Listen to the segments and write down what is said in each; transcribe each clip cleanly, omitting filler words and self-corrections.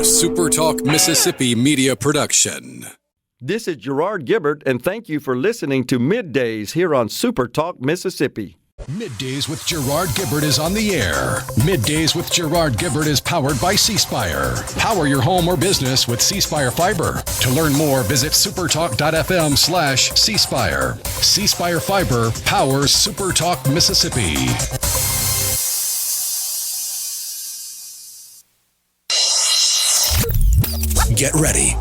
SuperTalk Mississippi Media production. This is Gerard Gibert, and thank you for listening to MidDays here on SuperTalk Mississippi. MidDays with Gerard Gibert is on the air. MidDays with Gerard Gibert is powered by C-Spire. Power your home or business with C-Spire Fiber. To learn more, visit supertalk.fm/C-Spire. C-Spire Fiber powers SuperTalk Mississippi. Get ready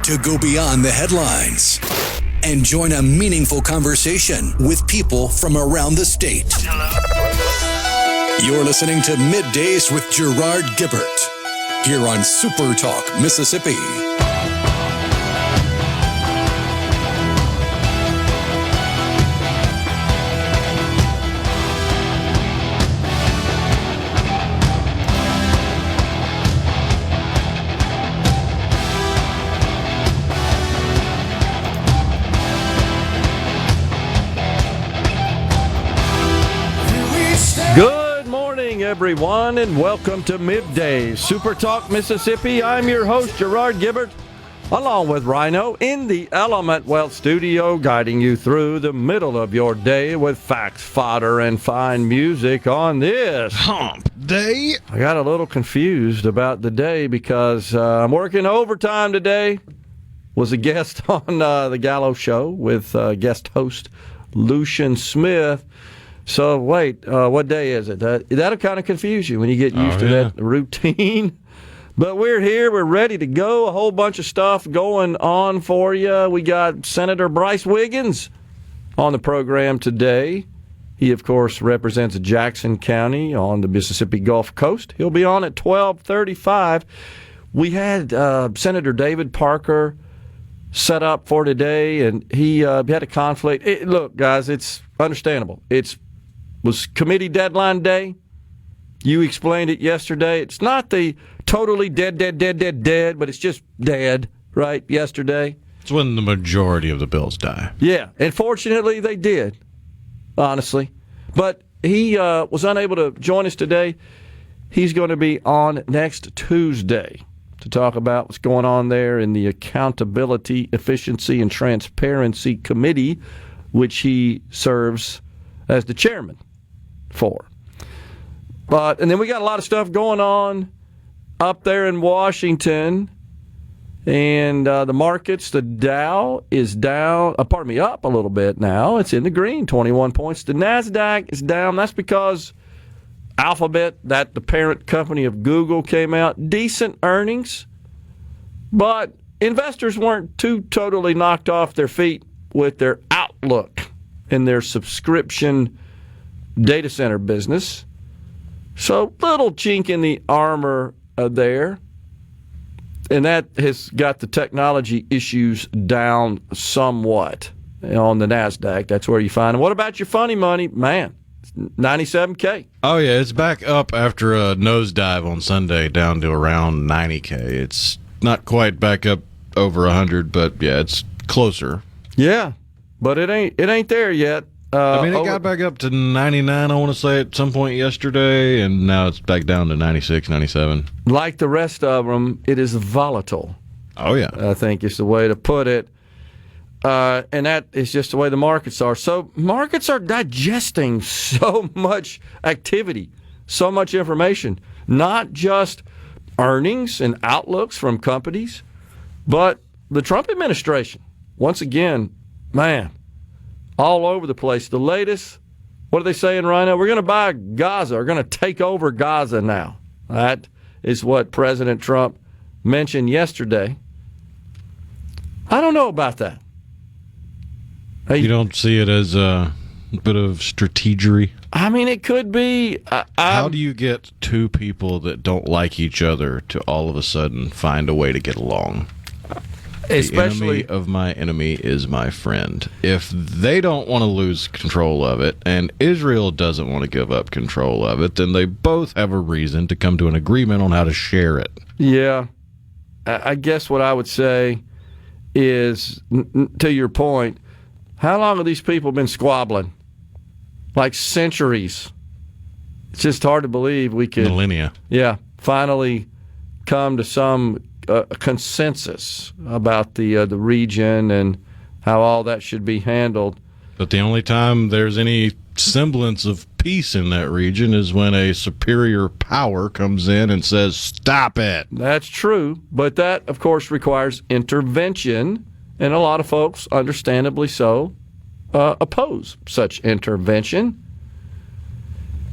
to go beyond the headlines and join a meaningful conversation with people from around the state. You're listening to MidDays with Gerard Gibert here on SuperTalk Mississippi. Good morning, everyone, and welcome to MidDays, SuperTalk Mississippi. I'm your host, Gerard Gibert, along with Rhino in the Element Wealth studio, guiding you through the middle of your day with facts, fodder, and fine music on this Hump Day. I got a little confused about the day because I'm working overtime today. Was a guest on the Gallo Show with guest host Lucian Smith. So, wait, what day is it? That'll kind of confuse you when you get used to that routine. But we're here. We're ready to go. A whole bunch of stuff going on for you. We got Senator Bryce Wiggins on the program today. He, of course, represents Jackson County on the Mississippi Gulf Coast. He'll be on at 12:35. We had Senator David Parker set up for today, and he had a conflict. Look, guys, it's understandable. It was committee deadline day. You explained it yesterday. It's not the totally dead, but it's just dead, right, yesterday. It's when the majority of the bills die. Yeah, and fortunately they did, honestly. But he was unable to join us today. He's going to be on next Tuesday to talk about what's going on there in the Accountability, Efficiency, and Transparency Committee, which he serves as the chairman for. And then we got a lot of stuff going on up there in Washington, and the markets, the Dow is down, up a little bit now. It's in the green, 21 points. The NASDAQ is down. That's because Alphabet, the parent company of Google, came out. Decent earnings, but investors weren't too totally knocked off their feet with their outlook in their subscription data center business. So little chink in the armor there. And that has got the technology issues down somewhat on the NASDAQ. That's where you find them. What about your funny money? Man, 97K. Oh, yeah, it's back up after a nosedive on Sunday down to around 90K. It's not quite back up over 100, but, yeah, it's closer. Yeah, but it ain't there yet. It got back up to 99, I want to say, at some point yesterday, and now it's back down to 96, 97. Like the rest of them, it is volatile. Oh, yeah. I think is the way to put it. And that is just the way the markets are. So markets are digesting so much activity, so much information, not just earnings and outlooks from companies, but the Trump administration. Once again, man, all over the place. The latest, what are they saying, Rhino? We're going to buy Gaza. We're going to take over Gaza now. That is what President Trump mentioned yesterday. I don't know about that. Hey, you don't see it as a bit of strategery? I mean, it could be. How do you get two people that don't like each other to all of a sudden find a way to get along? Especially, the enemy of my enemy is my friend. If they don't want to lose control of it, and Israel doesn't want to give up control of it, then they both have a reason to come to an agreement on how to share it. Yeah. I guess what I would say is, to your point, how long have these people been squabbling? Like centuries. It's just hard to believe we could. Millennia. Yeah. Finally come to some consensus about the region and how all that should be handled. But the only time there's any semblance of peace in that region is when a superior power comes in and says, stop it. That's true, but that, of course, requires intervention, and a lot of folks, understandably so, oppose such intervention.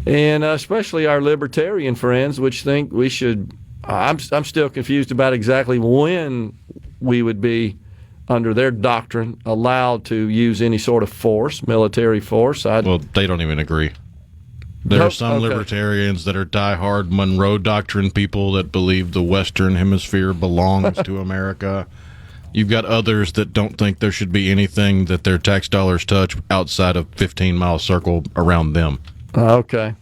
And especially our libertarian friends, which think we should. I'm still confused about exactly when we would be, under their doctrine, allowed to use any sort of force, military force. Well, they don't even agree. There are some libertarians that are diehard Monroe Doctrine people that believe the Western Hemisphere belongs to America. You've got others that don't think there should be anything that their tax dollars touch outside of 15-mile circle around them. Okay.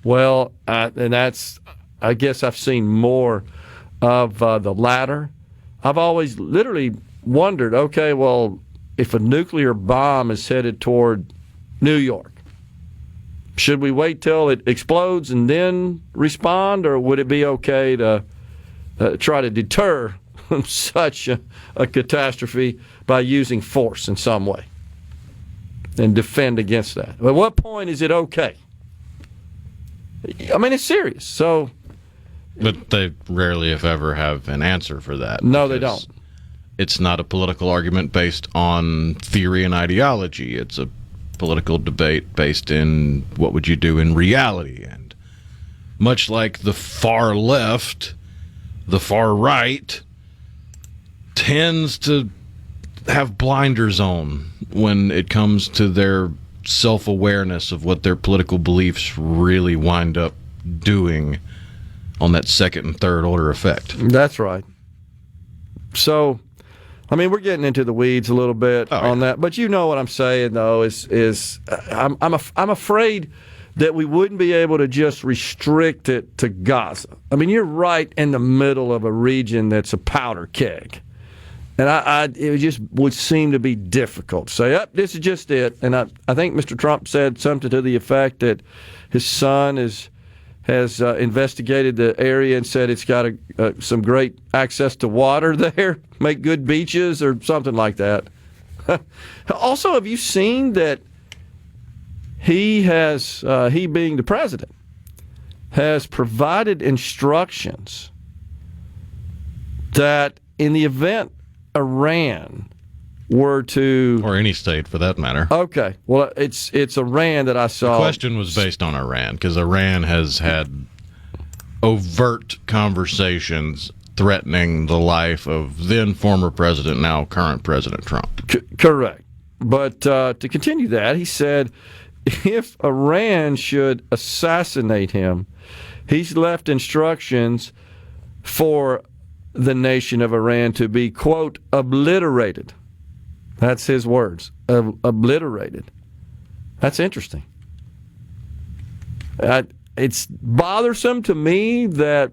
Well, and that's, I guess I've seen more of the latter. I've always literally wondered, okay, well, if a nuclear bomb is headed toward New York, should we wait till it explodes and then respond, or would it be okay to try to deter such a catastrophe by using force in some way and defend against that? At what point is it okay? I mean, it's serious. So, but they rarely, if ever, have an answer for that. No, they don't. It's not a political argument based on theory and ideology. It's a political debate based in what would you do in reality. And much like the far left, the far right tends to have blinders on when it comes to their self-awareness of what their political beliefs really wind up doing on that second and third order effect. That's right. So, I mean, we're getting into the weeds a little bit on that, but you know what I'm saying, though, is I'm afraid that we wouldn't be able to just restrict it to Gaza. I mean, you're right in the middle of a region that's a powder keg. And it just would seem to be difficult to say, yep, this is just it. And I think Mr. Trump said something to the effect that his son has investigated the area and said it's got some great access to water there, make good beaches or something like that. Also, have you seen that he being the president, has provided instructions that in the event Iran were to... Or any state, for that matter. Okay. Well, it's Iran that I saw. The question was based on Iran, because Iran has had overt conversations threatening the life of then former president, now current President Trump. Correct. But to continue that, he said if Iran should assassinate him, he's left instructions for the nation of Iran to be, quote, obliterated. That's his words, obliterated. That's interesting. It's bothersome to me that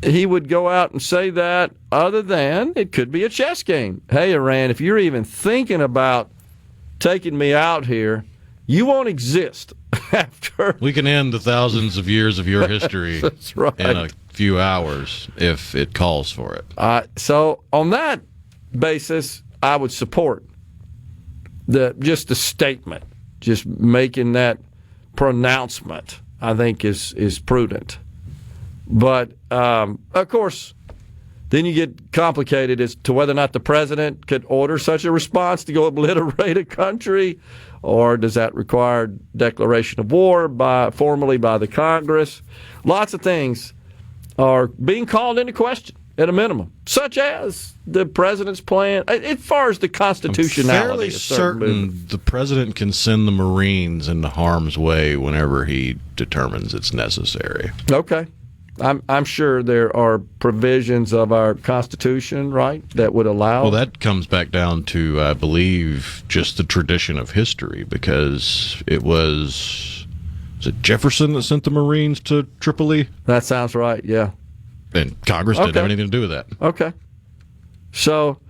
he would go out and say that, other than it could be a chess game. Hey, Iran, if you're even thinking about taking me out here, you won't exist after. We can end the thousands of years of your history That's right. in a few hours if it calls for it. So on that basis, I would support just the statement, just making that pronouncement, I think is prudent. But, of course, then you get complicated as to whether or not the president could order such a response to go obliterate a country, or does that require declaration of war formally by the Congress? Lots of things are being called into question at a minimum, such as the president's plan, as far as the constitutionality. I'm fairly certain the president can send the Marines into harm's way whenever he determines it's necessary. Okay. I'm sure there are provisions of our Constitution, right, that would allow. Well, that comes back down to, I believe, just the tradition of history, because was it Jefferson that sent the Marines to Tripoli? That sounds right, yeah. And Congress didn't have anything to do with that. Okay. So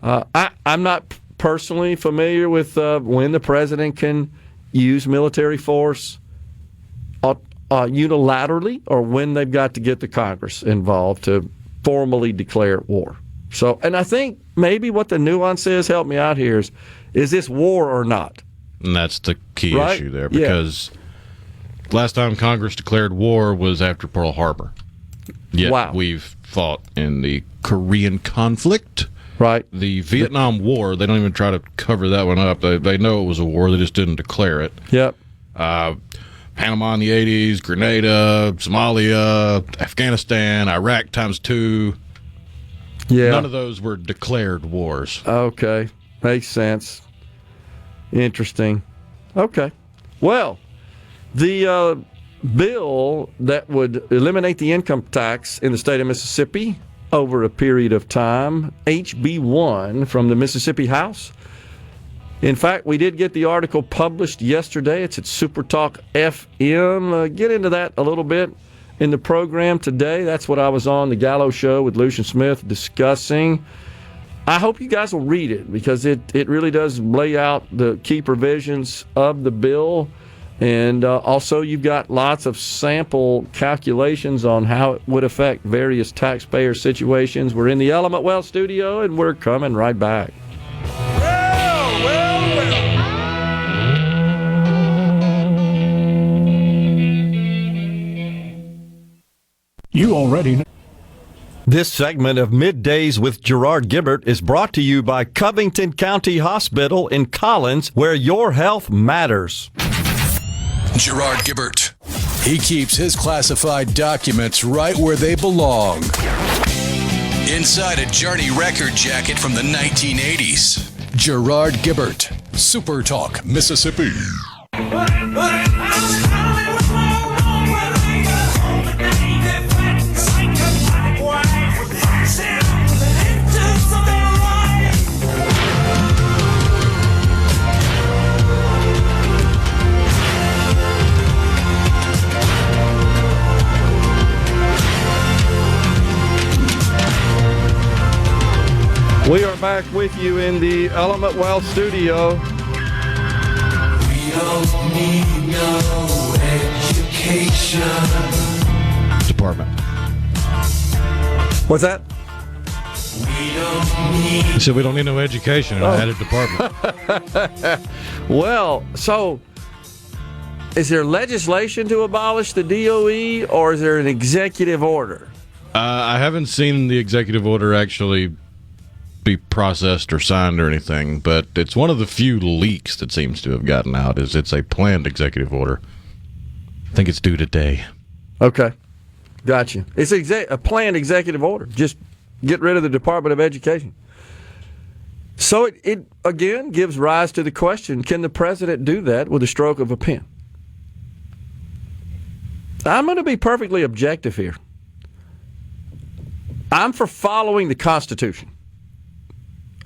I'm not personally familiar with when the president can use military force unilaterally or when they've got to get the Congress involved to formally declare war. So, and I think maybe what the nuance is, help me out here, is this war or not? And that's the key Right? issue there, because last time Congress declared war was after Pearl Harbor. Yet Wow. we've fought in the Korean conflict. Right. The Vietnam War, they don't even try to cover that one up. They know it was a war, they just didn't declare it. Yep. Panama in the 80s, Grenada, Somalia, Afghanistan, Iraq times 2. Yeah. None of those were declared wars. Okay. Makes sense. Interesting. Okay. Well, the bill that would eliminate the income tax in the state of Mississippi over a period of time, HB 1 from the Mississippi House. In fact, we did get the article published yesterday. It's at SuperTalk FM. Get into that a little bit in the program today. That's what I was on the Gallo Show with Lucian Smith discussing. I hope you guys will read it because it really does lay out the key provisions of the bill. And also you've got lots of sample calculations on how it would affect various taxpayer situations. We're in the Element Wealth studio, and we're coming right back. You already know. This segment of Middays with Gerard Gibert is brought to you by Covington County Hospital in Collins, where your health matters. Gerard Gibert. He keeps his classified documents right where they belong. Inside a Journey record jacket from the 1980s. Gerard Gibert. SuperTalk Mississippi. We are back with you in the Element Wealth studio. We don't need no education. Department. What's that? We don't need. He said we don't need no education in that department. Well, so is there legislation to abolish the DOE, or is there an executive order? I haven't seen the executive order actually be processed or signed or anything, but it's one of the few leaks that seems to have gotten out. It's a planned executive order. I think it's due today. Okay. Gotcha. It's a planned executive order. Just get rid of the Department of Education. So it again gives rise to the question, can the president do that with a stroke of a pen? I'm going to be perfectly objective here. I'm for following the Constitution.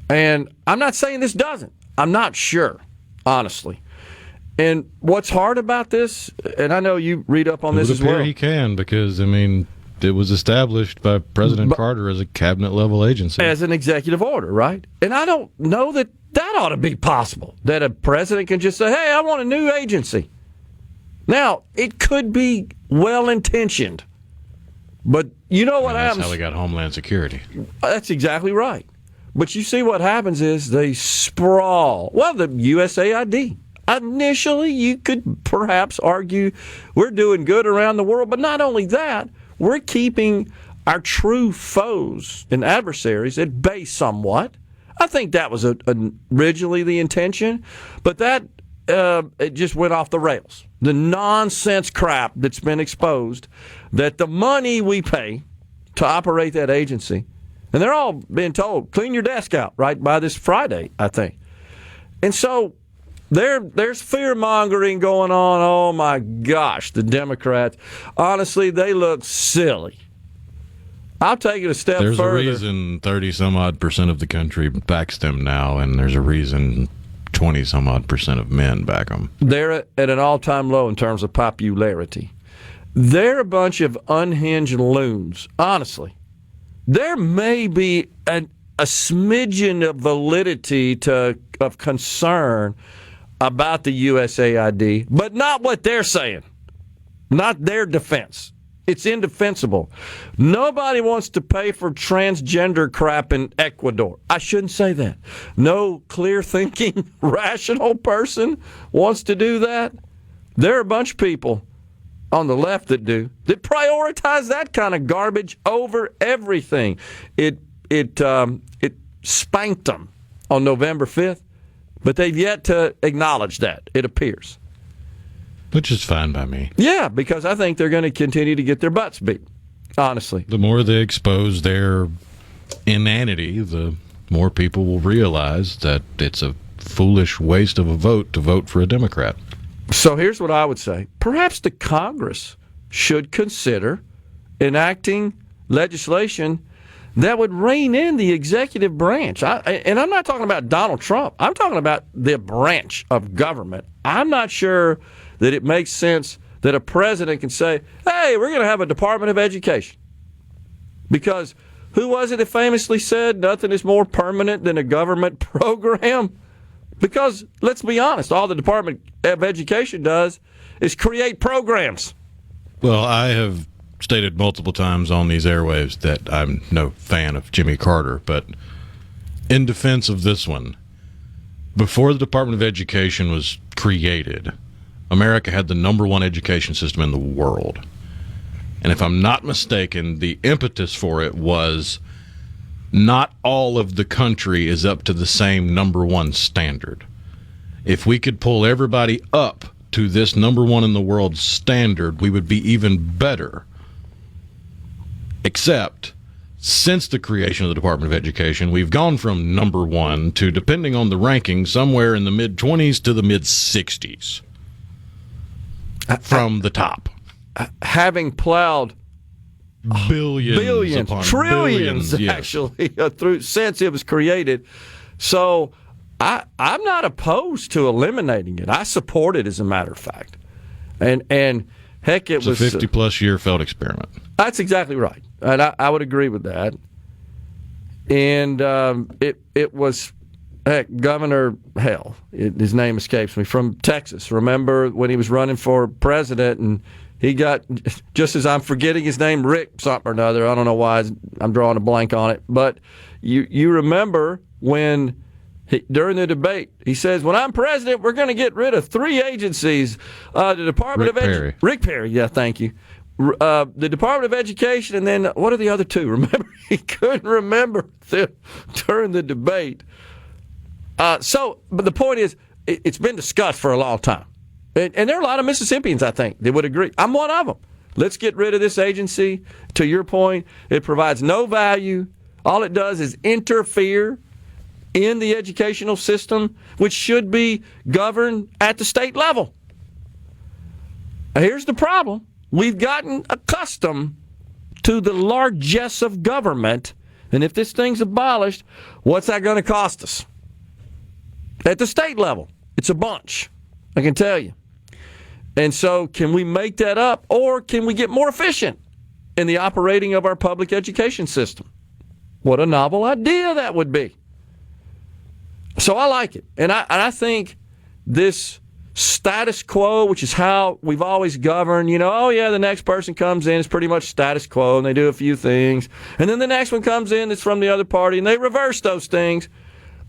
And I'm not saying this doesn't. I'm not sure, honestly. And what's hard about this, and I know you read up on this as well. He can, because, I mean, it was established by President Carter as a cabinet-level agency. As an executive order, right? And I don't know that ought to be possible, that a president can just say, hey, I want a new agency. Now, it could be well-intentioned, but you know what happens? That's how we got Homeland Security. That's exactly right. But you see what happens is they sprawl. Well, the USAID. Initially, you could perhaps argue we're doing good around the world, but not only that, we're keeping our true foes and adversaries at bay somewhat. I think that was originally the intention, but that it just went off the rails. The nonsense crap that's been exposed, that the money we pay to operate that agency, and they're all being told, clean your desk out, right, by this Friday, I think. And so there's fear-mongering going on. Oh, my gosh, the Democrats. Honestly, they look silly. I'll take it a step further. Further. There's a reason 30-some-odd% of the country backs them now, and there's a reason 20-some-odd% of men back them. They're at an all-time low in terms of popularity. They're a bunch of unhinged loons, honestly. There may be a smidgen of validity of concern about the USAID, but not what they're saying. not their defense. It's indefensible. Nobody wants to pay for transgender crap in Ecuador. I shouldn't say that. No clear-thinking, rational person wants to do that. There are a bunch of people on the left that do, that prioritize that kind of garbage over everything. It spanked them on November 5th, but they've yet to acknowledge that, it appears. Which is fine by me. Yeah, because I think they're going to continue to get their butts beat, honestly. The more they expose their inanity, the more people will realize that it's a foolish waste of a vote to vote for a Democrat. So here's what I would say. Perhaps the Congress should consider enacting legislation that would rein in the executive branch. And I'm not talking about Donald Trump. I'm talking about the branch of government. I'm not sure that it makes sense that a president can say, hey, we're going to have a Department of Education. Because who was it that famously said nothing is more permanent than a government program? Because, let's be honest, all the Department of Education does is create programs. Well, I have stated multiple times on these airwaves that I'm no fan of Jimmy Carter, but in defense of this one, before the Department of Education was created, America had the number one education system in the world. And if I'm not mistaken, the impetus for it was not all of the country is up to the same number one standard. If we could pull everybody up to this number one in the world standard, we would be even better. Except, since the creation of the Department of Education, we've gone from number one to, depending on the ranking, somewhere in the mid-20s to the mid-60s. From the top. Having plowed billions upon trillions, billions, yes. actually, through since it was created. So I'm not opposed to eliminating it. I support it, as a matter of fact. And heck, it was a 50-plus year failed experiment. That's exactly right. And I would agree with that. And it was... Heck, Governor his name escapes me, from Texas. Remember when he was running for president and he got, just as I'm forgetting his name, Rick something or another. I don't know why I'm drawing a blank on it. But you remember when during the debate he says, when I'm president, we're going to get rid of 3 agencies. The Department of Education. Rick Perry, yeah, thank you. The Department of Education, and then what are the other 2? Remember, he couldn't remember during the debate. But the point is, it's been discussed for a long time. And there are a lot of Mississippians, I think, that would agree. I'm one of them. Let's get rid of this agency. To your point, it provides no value. All it does is interfere in the educational system, which should be governed at the state level. Here's the problem. We've gotten accustomed to the largesse of government, and if this thing's abolished, what's that going to cost us? At the state level, it's a bunch, I can tell you. And so can we make that up, or can we get more efficient in the operating of our public education system? What a novel idea that would be. So I like it. And I think this status quo, which is how we've always governed, the next person comes in, it's pretty much status quo, and they do a few things. And then the next one comes in that's from the other party, and they reverse those things.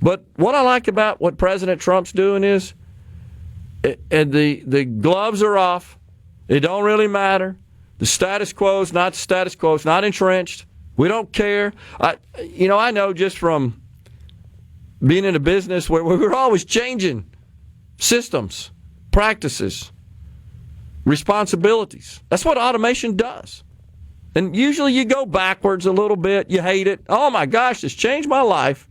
But what I like about what President Trump's doing is, and the gloves are off. It don't really matter. The status quo is not the status quo. It's not entrenched. We don't care. I know just from being in a business where we're always changing systems, practices, responsibilities. That's what automation does. And usually you go backwards a little bit. You hate it. Oh, my gosh, this changed my life.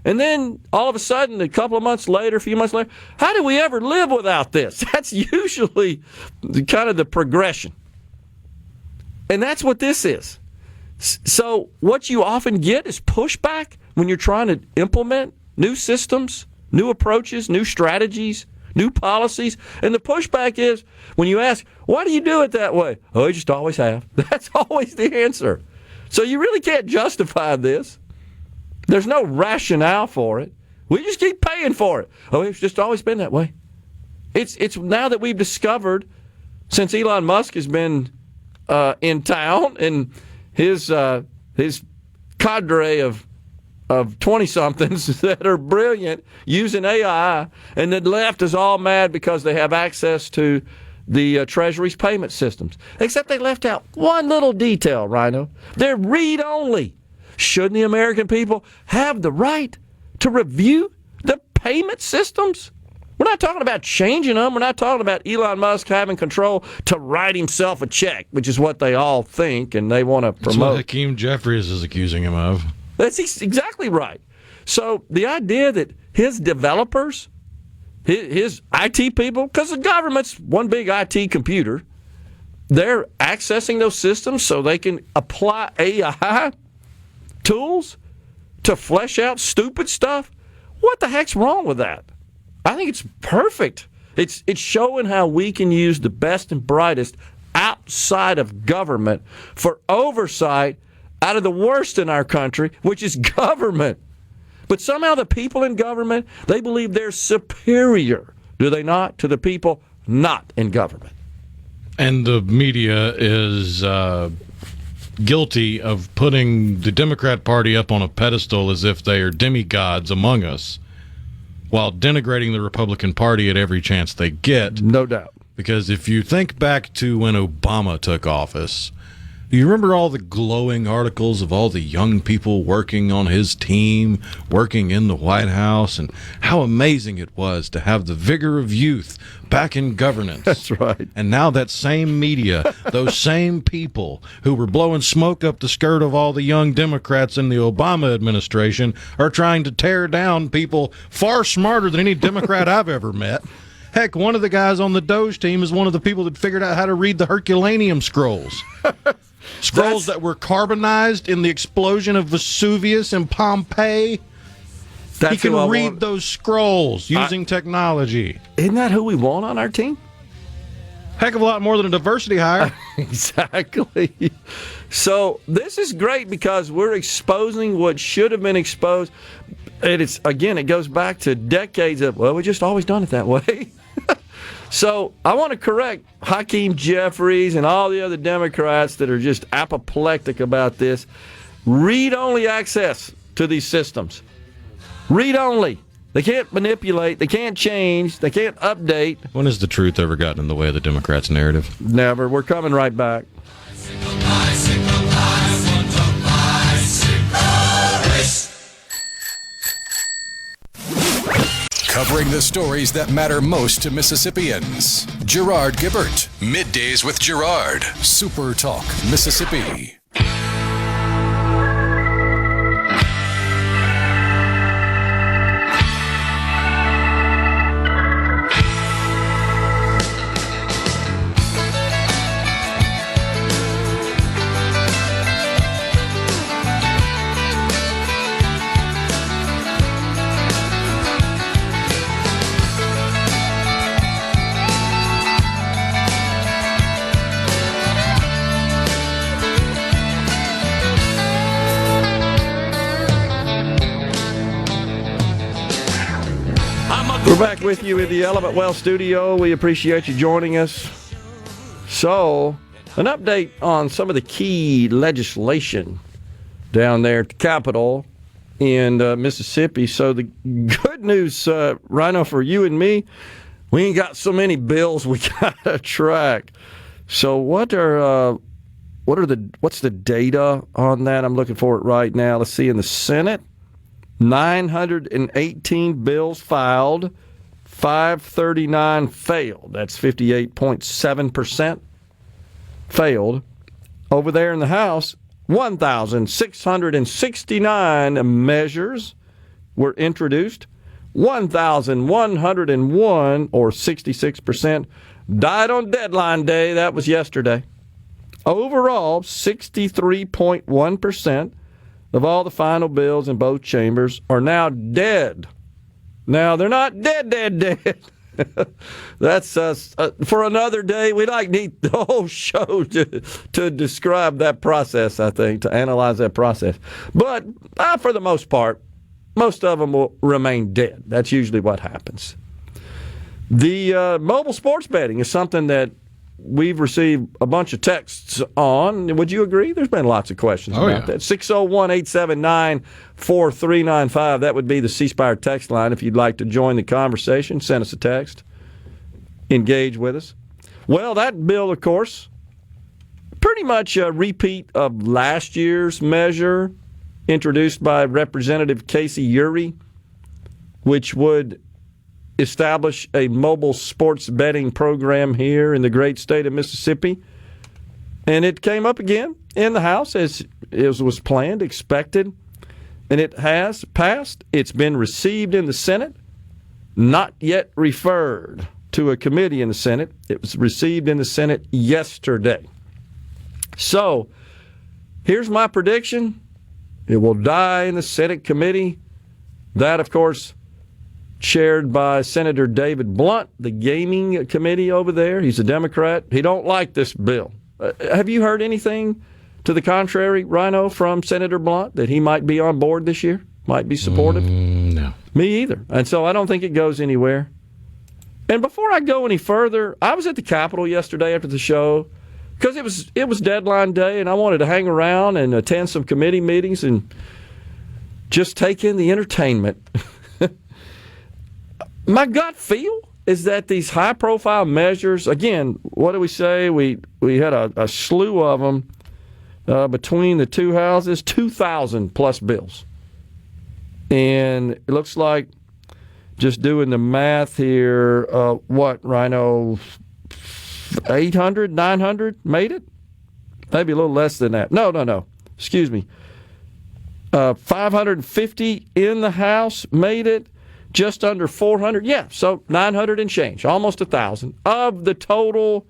And then all of a sudden, a few months later, how do we ever live without this? That's usually kind of the progression. And that's what this is. So what you often get is pushback when you're trying to implement new systems, new approaches, new strategies, new policies. And the pushback is when you ask, why do you do it that way? Oh, you just always have. That's always the answer. So you really can't justify this. There's no rationale for it. We just keep paying for it. Oh, it's just always been that way. It's now that we've discovered since Elon Musk has been in town, and his cadre of 20-somethings that are brilliant using AI, and the left is all mad because they have access to the Treasury's payment systems. Except they left out one little detail, Rhino. They're read-only. Shouldn't the American people have the right to review the payment systems? We're not talking about changing them. We're not talking about Elon Musk having control to write himself a check, which is what they all think and they want to promote. That's what Hakeem Jeffries is accusing him of. That's exactly right. So the idea that his developers, his IT people, because the government's one big IT computer, they're accessing those systems so they can apply AI tools to flesh out stupid stuff. What the heck's wrong with that? I think it's perfect. It's showing how we can use the best and brightest outside of government for oversight out of the worst in our country, which is government. But somehow the people in government, they believe they're superior, do they not, to the people not in government. And the media is guilty of putting the Democrat Party up on a pedestal as if they are demigods among us, while denigrating the Republican Party at every chance they get. No doubt. Because if you think back to when Obama took office, do you remember all the glowing articles of all the young people working on his team, working in the White House, and how amazing it was to have the vigor of youth back in governance? That's right. And now that same media, those same people who were blowing smoke up the skirt of all the young Democrats in the Obama administration are trying to tear down people far smarter than any Democrat I've ever met. Heck, one of the guys on the Doge team is one of the people that figured out how to read the Herculaneum scrolls. Scrolls that were carbonized in the explosion of Vesuvius and Pompeii. He can read those scrolls using technology. Isn't that who we want on our team? Heck of a lot more than a diversity hire. Exactly. So this is great because we're exposing what should have been exposed. And it's, again, it goes back to decades of, well, we just always done it that way. So I want to correct Hakeem Jeffries and all the other Democrats that are just apoplectic about this. Read-only access to these systems. Read-only. They can't manipulate. They can't change. They can't update. When has the truth ever gotten in the way of the Democrats' narrative? Never. We're coming right back. Covering the stories that matter most to Mississippians. Gerard Gibert. Middays with Gerard. SuperTalk Mississippi. We're back with you in the Element Well studio. We appreciate you joining us. So, an update on some of the key legislation down there at the Capitol in Mississippi. So, the good news, Rhino, for you and me, we ain't got so many bills we got to track. So, what's the data on that? I'm looking for it right now. Let's see, in the Senate, 918 bills filed, 539 failed. That's 58.7% failed. Over there in the House, 1,669 measures were introduced. 1,101, or 66%, died on deadline day. That was yesterday. Overall, 63.1% of all the final bills in both chambers are now dead. Now, they're not dead. That's for another day. We need the whole show to describe that process, I think, to analyze that process. But for the most part, most of them will remain dead. That's usually what happens. The mobile sports betting is something that we've received a bunch of texts on. Would you agree? There's been lots of questions about that. 601-879-4395. That would be the C Spire text line if you'd like to join the conversation. Send us a text. Engage with us. Well, that bill, of course, pretty much a repeat of last year's measure introduced by Representative Casey Urey, which would establish a mobile sports betting program here in the great state of Mississippi. And it came up again in the House as was planned, expected, and it has passed. It's been received in the Senate, not yet referred to a committee in the Senate. It was received in the Senate yesterday. So, here's my prediction. It will die in the Senate committee. That, of course, chaired by Senator David Blunt, the gaming committee over there. He's a Democrat. He don't like this bill. Have you heard anything to the contrary, Rhino, from Senator Blunt, that he might be on board this year, might be supportive? No. Me either. And so I don't think it goes anywhere. And before I go any further, I was at the Capitol yesterday after the show because it was deadline day, and I wanted to hang around and attend some committee meetings and just take in the entertainment. My gut feel is that these high-profile measures, again, what do we say? We had a slew of them between the two houses, 2,000-plus bills. And it looks like, just doing the math here, Rhino, 800, 900 made it? Maybe a little less than that. No. Excuse me. 550 in the House made it. Just under 400, so 900 and change, almost 1,000 of the total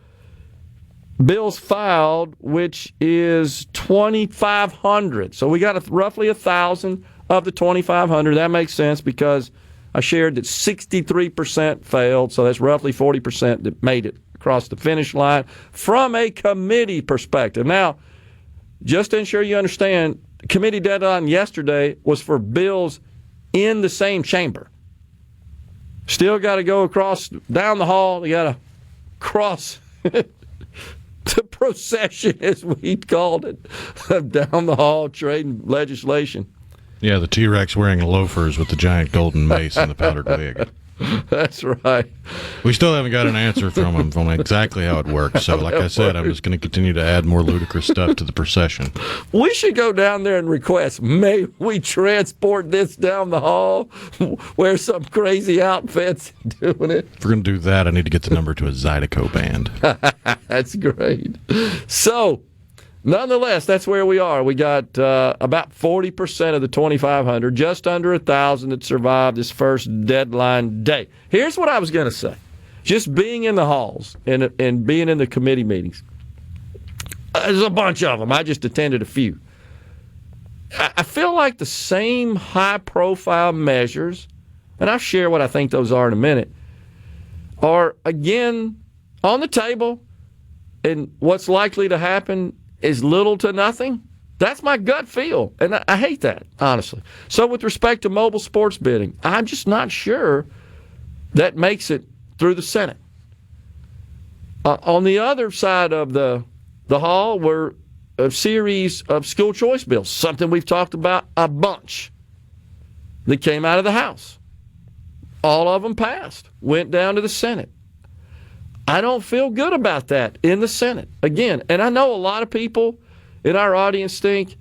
bills filed, which is 2,500. So we got roughly 1,000 of the 2,500. That makes sense because I shared that 63% failed, so that's roughly 40% that made it across the finish line from a committee perspective. Now, just to ensure you understand, the committee deadline yesterday was for bills in the same chamber. Still got to go down the hall. You got to cross the procession, as we called it, down the hall trading legislation. Yeah, the T-Rex wearing loafers with the giant golden mace and the powdered wig. That's right. We still haven't got an answer from him on exactly how it works. So, like I said, I'm just going to continue to add more ludicrous stuff to the procession. We should go down there and request, may we transport this down the hall, wear some crazy outfits doing it. If we're going to do that, I need to get the number to a Zydeco band. That's great. So, nonetheless, that's where we are. We got about 40% of the 2,500, just under 1,000 that survived this first deadline day. Here's what I was going to say. Just being in the halls and being in the committee meetings, there's a bunch of them. I just attended a few. I feel like the same high-profile measures, and I'll share what I think those are in a minute, are, again, on the table, and what's likely to happen is little to nothing. That's my gut feel, and I hate that, honestly. So with respect to mobile sports betting, I'm just not sure that makes it through the Senate. On the other side of the hall were a series of school choice bills, something we've talked about a bunch, that came out of the House. All of them passed, went down to the Senate. I don't feel good about that in the Senate. Again, and I know a lot of people in our audience think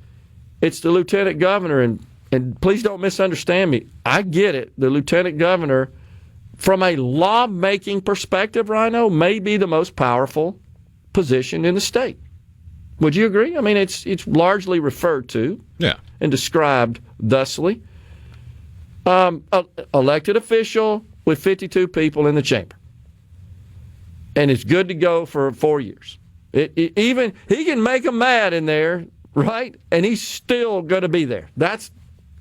it's the lieutenant governor, and please don't misunderstand me. I get it. The lieutenant governor, from a lawmaking perspective, Rhino, may be the most powerful position in the state. Would you agree? I mean, it's largely referred to and described thusly. Elected official with 52 people in the chamber. And it's good to go for 4 years. Even he can make them mad in there, right? And he's still going to be there. That's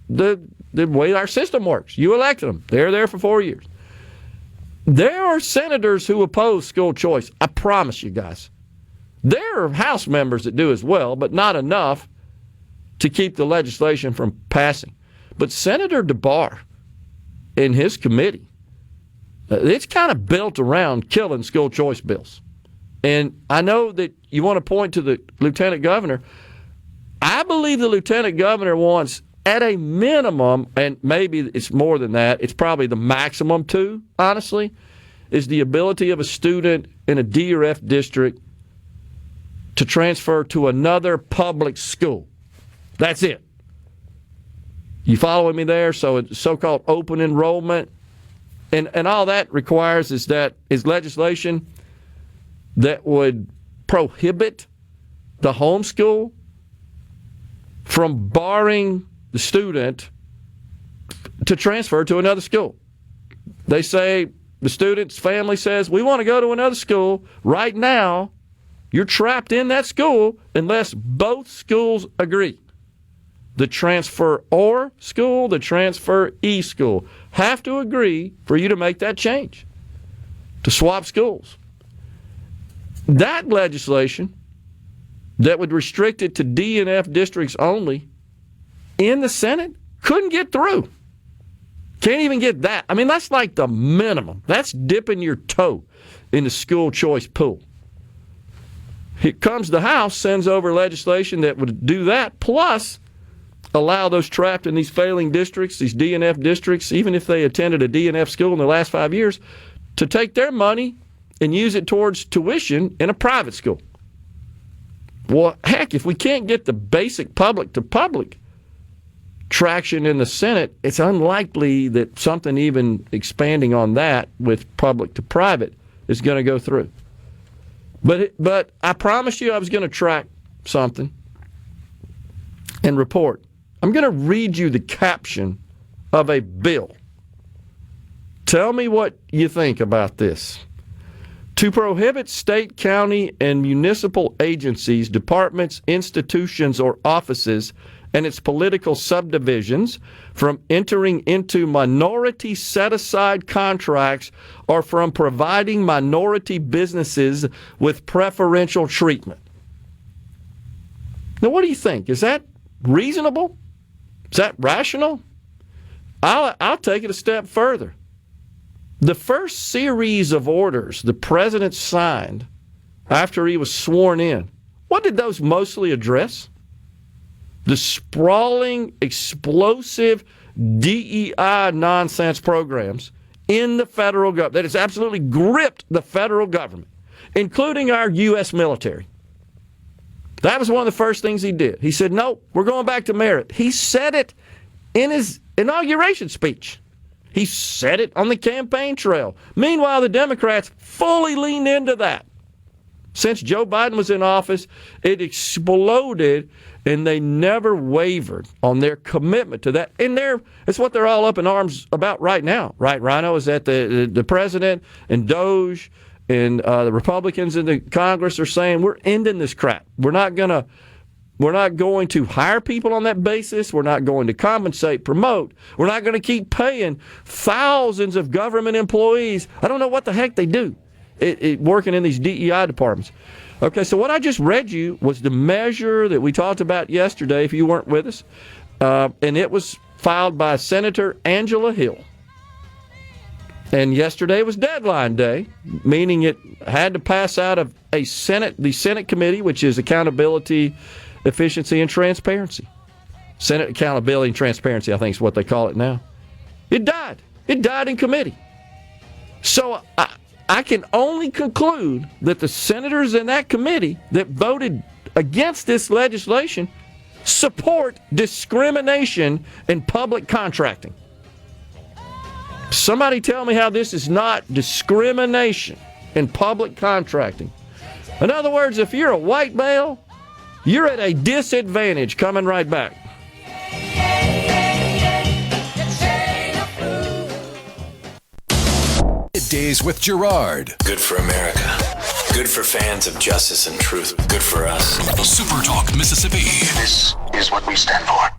the way our system works. You elected them. They're there for 4 years. There are senators who oppose school choice. I promise you guys. There are House members that do as well, but not enough to keep the legislation from passing. But Senator DeBar and his committee, it's kind of built around killing school choice bills. And I know that you want to point to the lieutenant governor. I believe the lieutenant governor wants, at a minimum, and maybe it's more than that, it's probably the maximum too, honestly, is the ability of a student in a D or F district to transfer to another public school. That's it. You following me there? So it's so-called open enrollment. And all that requires is legislation that would prohibit the homeschool from barring the student to transfer to another school. They say, the student's family says, we want to go to another school. Right now, you're trapped in that school unless both schools agree. The transfer-or school, the transfer-e school have to agree for you to make that change, to swap schools. That legislation that would restrict it to D and F districts only in the Senate couldn't get through. Can't even get that. I mean, that's like the minimum. That's dipping your toe in the school choice pool. Here comes the House, sends over legislation that would do that, plus allow those trapped in these failing districts, these D and F districts, even if they attended a D and F school in the last 5 years, to take their money and use it towards tuition in a private school. Well, heck, if we can't get the basic public-to-public traction in the Senate, it's unlikely that something even expanding on that with public-to-private is going to go through. But I promised you I was going to track something and report. I'm going to read you the caption of a bill. Tell me what you think about this. To prohibit state, county, and municipal agencies, departments, institutions, or offices and its political subdivisions from entering into minority set-aside contracts or from providing minority businesses with preferential treatment. Now, what do you think? Is that reasonable? Is that rational? I'll take it a step further. The first series of orders the president signed after he was sworn in, what did those mostly address? The sprawling, explosive DEI nonsense programs in the federal government that has absolutely gripped the federal government, including our U.S. military. That was one of the first things he did. He said, no, we're going back to merit. He said it in his inauguration speech. He said it on the campaign trail. Meanwhile, the Democrats fully leaned into that. Since Joe Biden was in office, it exploded, and they never wavered on their commitment to that. And it's what they're all up in arms about right now, right, Rhino? Is that the president and Doge and the Republicans in the Congress are saying, we're ending this crap. We're not going to hire people on that basis. We're not going to compensate, promote. We're not going to keep paying thousands of government employees. I don't know what the heck they do working in these DEI departments. Okay, so what I just read you was the measure that we talked about yesterday, if you weren't with us, and it was filed by Senator Angela Hill. And yesterday was deadline day, meaning it had to pass out of the Senate committee, which is Accountability, Efficiency, and Transparency. Senate Accountability and Transparency, I think is what they call it now. It died. It died in committee. So I can only conclude that the senators in that committee that voted against this legislation support discrimination in public contracting. Somebody tell me how this is not discrimination in public contracting. In other words, if you're a white male, you're at a disadvantage. Coming right back. Middays with Gerard. Good for America. Good for fans of justice and truth. Good for us. SuperTalk Mississippi. This is what we stand for.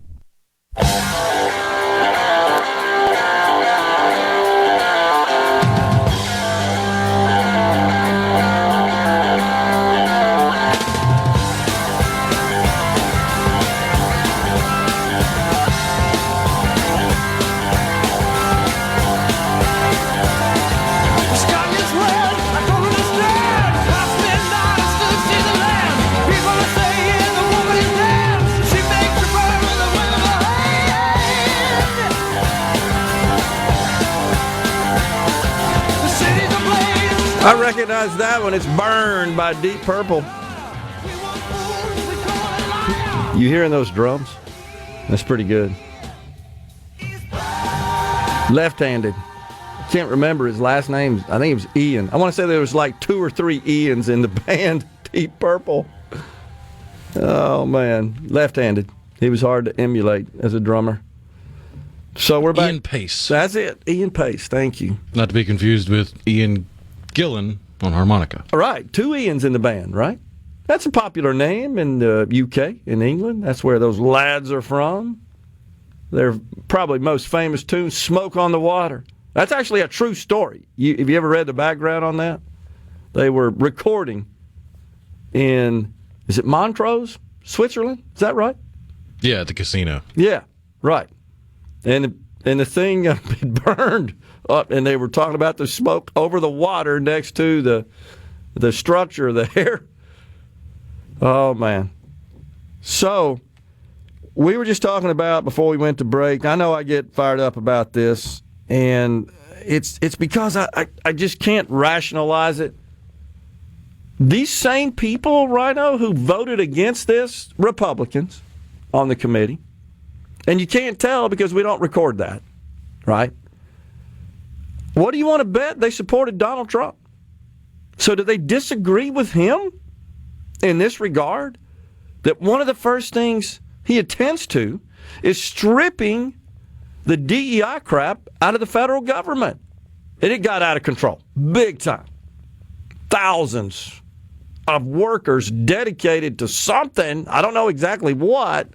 Sky is red, I don't understand. I spend I recognize that one. It's Burned by Deep Purple. You hearing those drums? That's pretty good. Left-handed. Can't remember his last name. I think it was Ian. I want to say there was like 2 or 3 Ians in the band Deep Purple. Oh, man. Left-handed. He was hard to emulate as a drummer. So we're back. Ian Pace. That's it. Ian Pace. Thank you. Not to be confused with Ian Gillan on harmonica. All right. 2 Ians in the band, right? That's a popular name in the UK, in England. That's where those lads are from. Their probably most famous tune, Smoke on the Water. That's actually a true story. Have you ever read the background on that? They were recording in, is it Montrose, Switzerland? Is that right? Yeah, at the casino. Yeah, right. And the thing had burned up, and they were talking about the smoke over the water next to the structure of the hair. Oh, man. So we were just talking about before we went to break. I know I get fired up about this, and it's because I just can't rationalize it. These same people, Rhino, who voted against this, Republicans on the committee, and you can't tell because we don't record that, right? What do you want to bet? They supported Donald Trump. So do they disagree with him in this regard? That one of the first things he attends to is stripping the DEI crap out of the federal government. And it got out of control, big time. Thousands of workers dedicated to something, I don't know exactly what,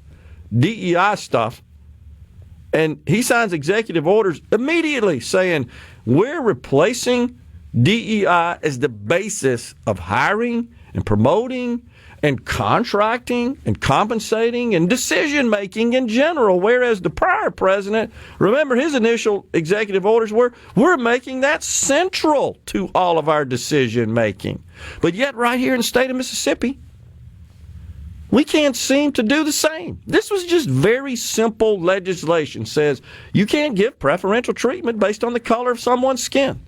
DEI stuff. And he signs executive orders immediately saying, we're replacing DEI as the basis of hiring and promoting and contracting and compensating and decision-making in general, whereas the prior president, remember his initial executive orders were, we're making that central to all of our decision-making. But yet right here in the state of Mississippi, we can't seem to do the same. This was just very simple legislation. Says you can't give preferential treatment based on the color of someone's skin.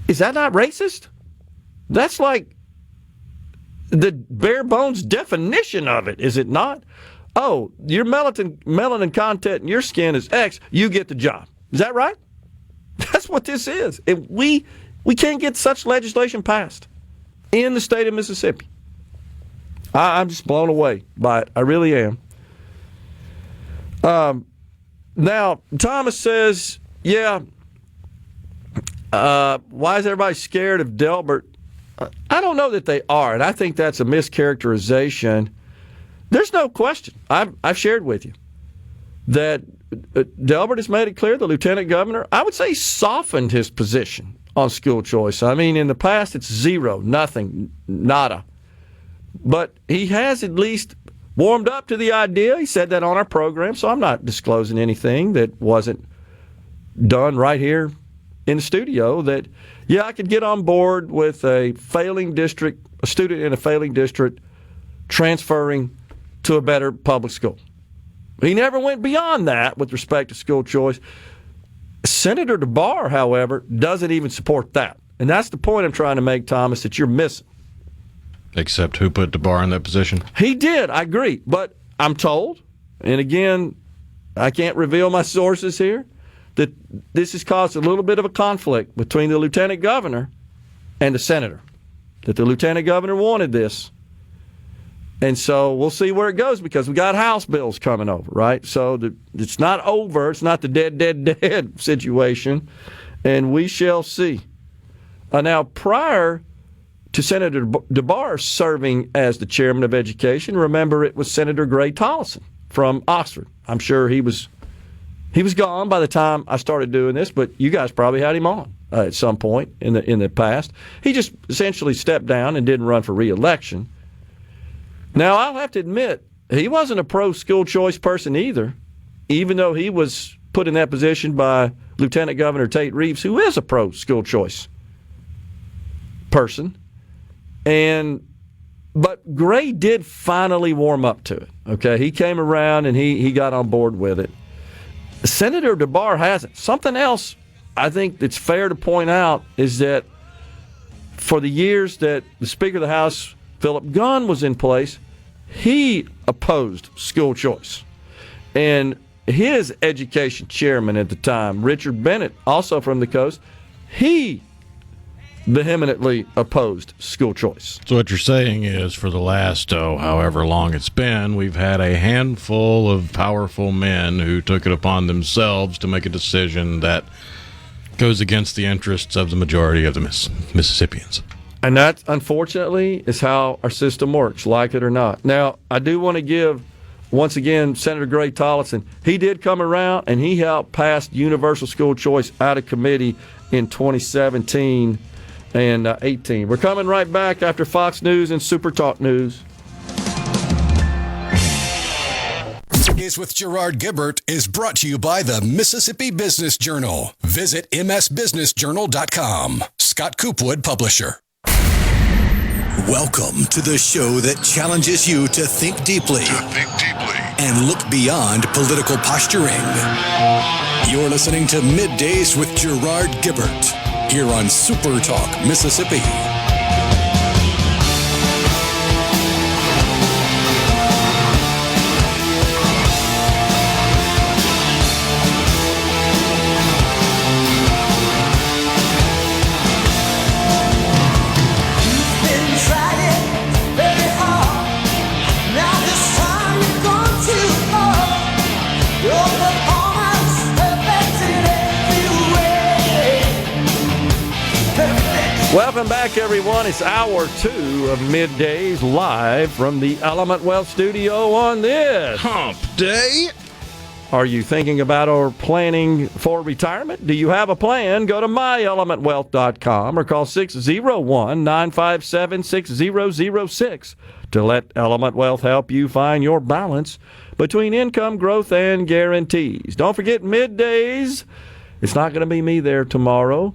Is that not racist? That's like the bare bones definition of it, is it not? Oh, your melanin content in your skin is X, you get the job. Is that right? That's what this is. We can't get such legislation passed in the state of Mississippi. I'm just blown away by it. I really am. Now, Thomas says, yeah, why is everybody scared of Delbert? I don't know that they are, and I think that's a mischaracterization. There's no question. I've shared with you that Delbert has made it clear, the lieutenant governor, I would say softened his position on school choice. I mean, in the past, it's zero, nothing, nada. But he has at least warmed up to the idea. He said that on our program, so I'm not disclosing anything that wasn't done right here in the studio, that, yeah, I could get on board with a failing district, a student in a failing district transferring to a better public school. He never went beyond that with respect to school choice. Senator DeBar, however, doesn't even support that. And that's the point I'm trying to make, Thomas, that you're missing. Except who put DeBar in that position? He did, I agree. But I'm told, and again, I can't reveal my sources here, that this has caused a little bit of a conflict between the lieutenant governor and the senator. That the lieutenant governor wanted this. And so we'll see where it goes because we got House bills coming over, right? So it's not over. It's not the dead situation. And we shall see. Now, prior to Senator DeBar serving as the chairman of education, remember it was Senator Gray Tollison from Oxford. I'm sure he was gone by the time I started doing this, but you guys probably had him on at some point in the past. He just essentially stepped down and didn't run for re-election. Now, I'll have to admit, he wasn't a pro-school choice person either, even though he was put in that position by Lieutenant Governor Tate Reeves, who is a pro-school choice person. But Gray did finally warm up to it. Okay, he came around and he got on board with it. Senator DeBar hasn't. Something else I think it's fair to point out is that for the years that the Speaker of the House, Philip Gunn, was in place, he opposed school choice. And his education chairman at the time, Richard Bennett, also from the coast, he vehemently opposed school choice. So what you're saying is for the last, however long it's been, we've had a handful of powerful men who took it upon themselves to make a decision that goes against the interests of the majority of the Mississippians. And that, unfortunately, is how our system works, like it or not. Now, I do want to give, once again, Senator Gray Tollison. He did come around, and he helped pass universal school choice out of committee in 2017 and 18. We're coming right back after Fox News and SuperTalk News. Is with Gerard Gibert is brought to you by the Mississippi Business Journal. Visit msbusinessjournal.com. Scott Coopwood, publisher. Welcome to the show that challenges you to think deeply. And look beyond political posturing. You're listening to Middays with Gerard Gibert here on SuperTalk Mississippi. Welcome back, everyone. It's hour 2 of Middays live from the Element Wealth studio on this Hump Day. Are you thinking about or planning for retirement? Do you have a plan? Go to myelementwealth.com or call 601-957-6006 to let Element Wealth help you find your balance between income growth and guarantees. Don't forget Middays. It's not going to be me there tomorrow.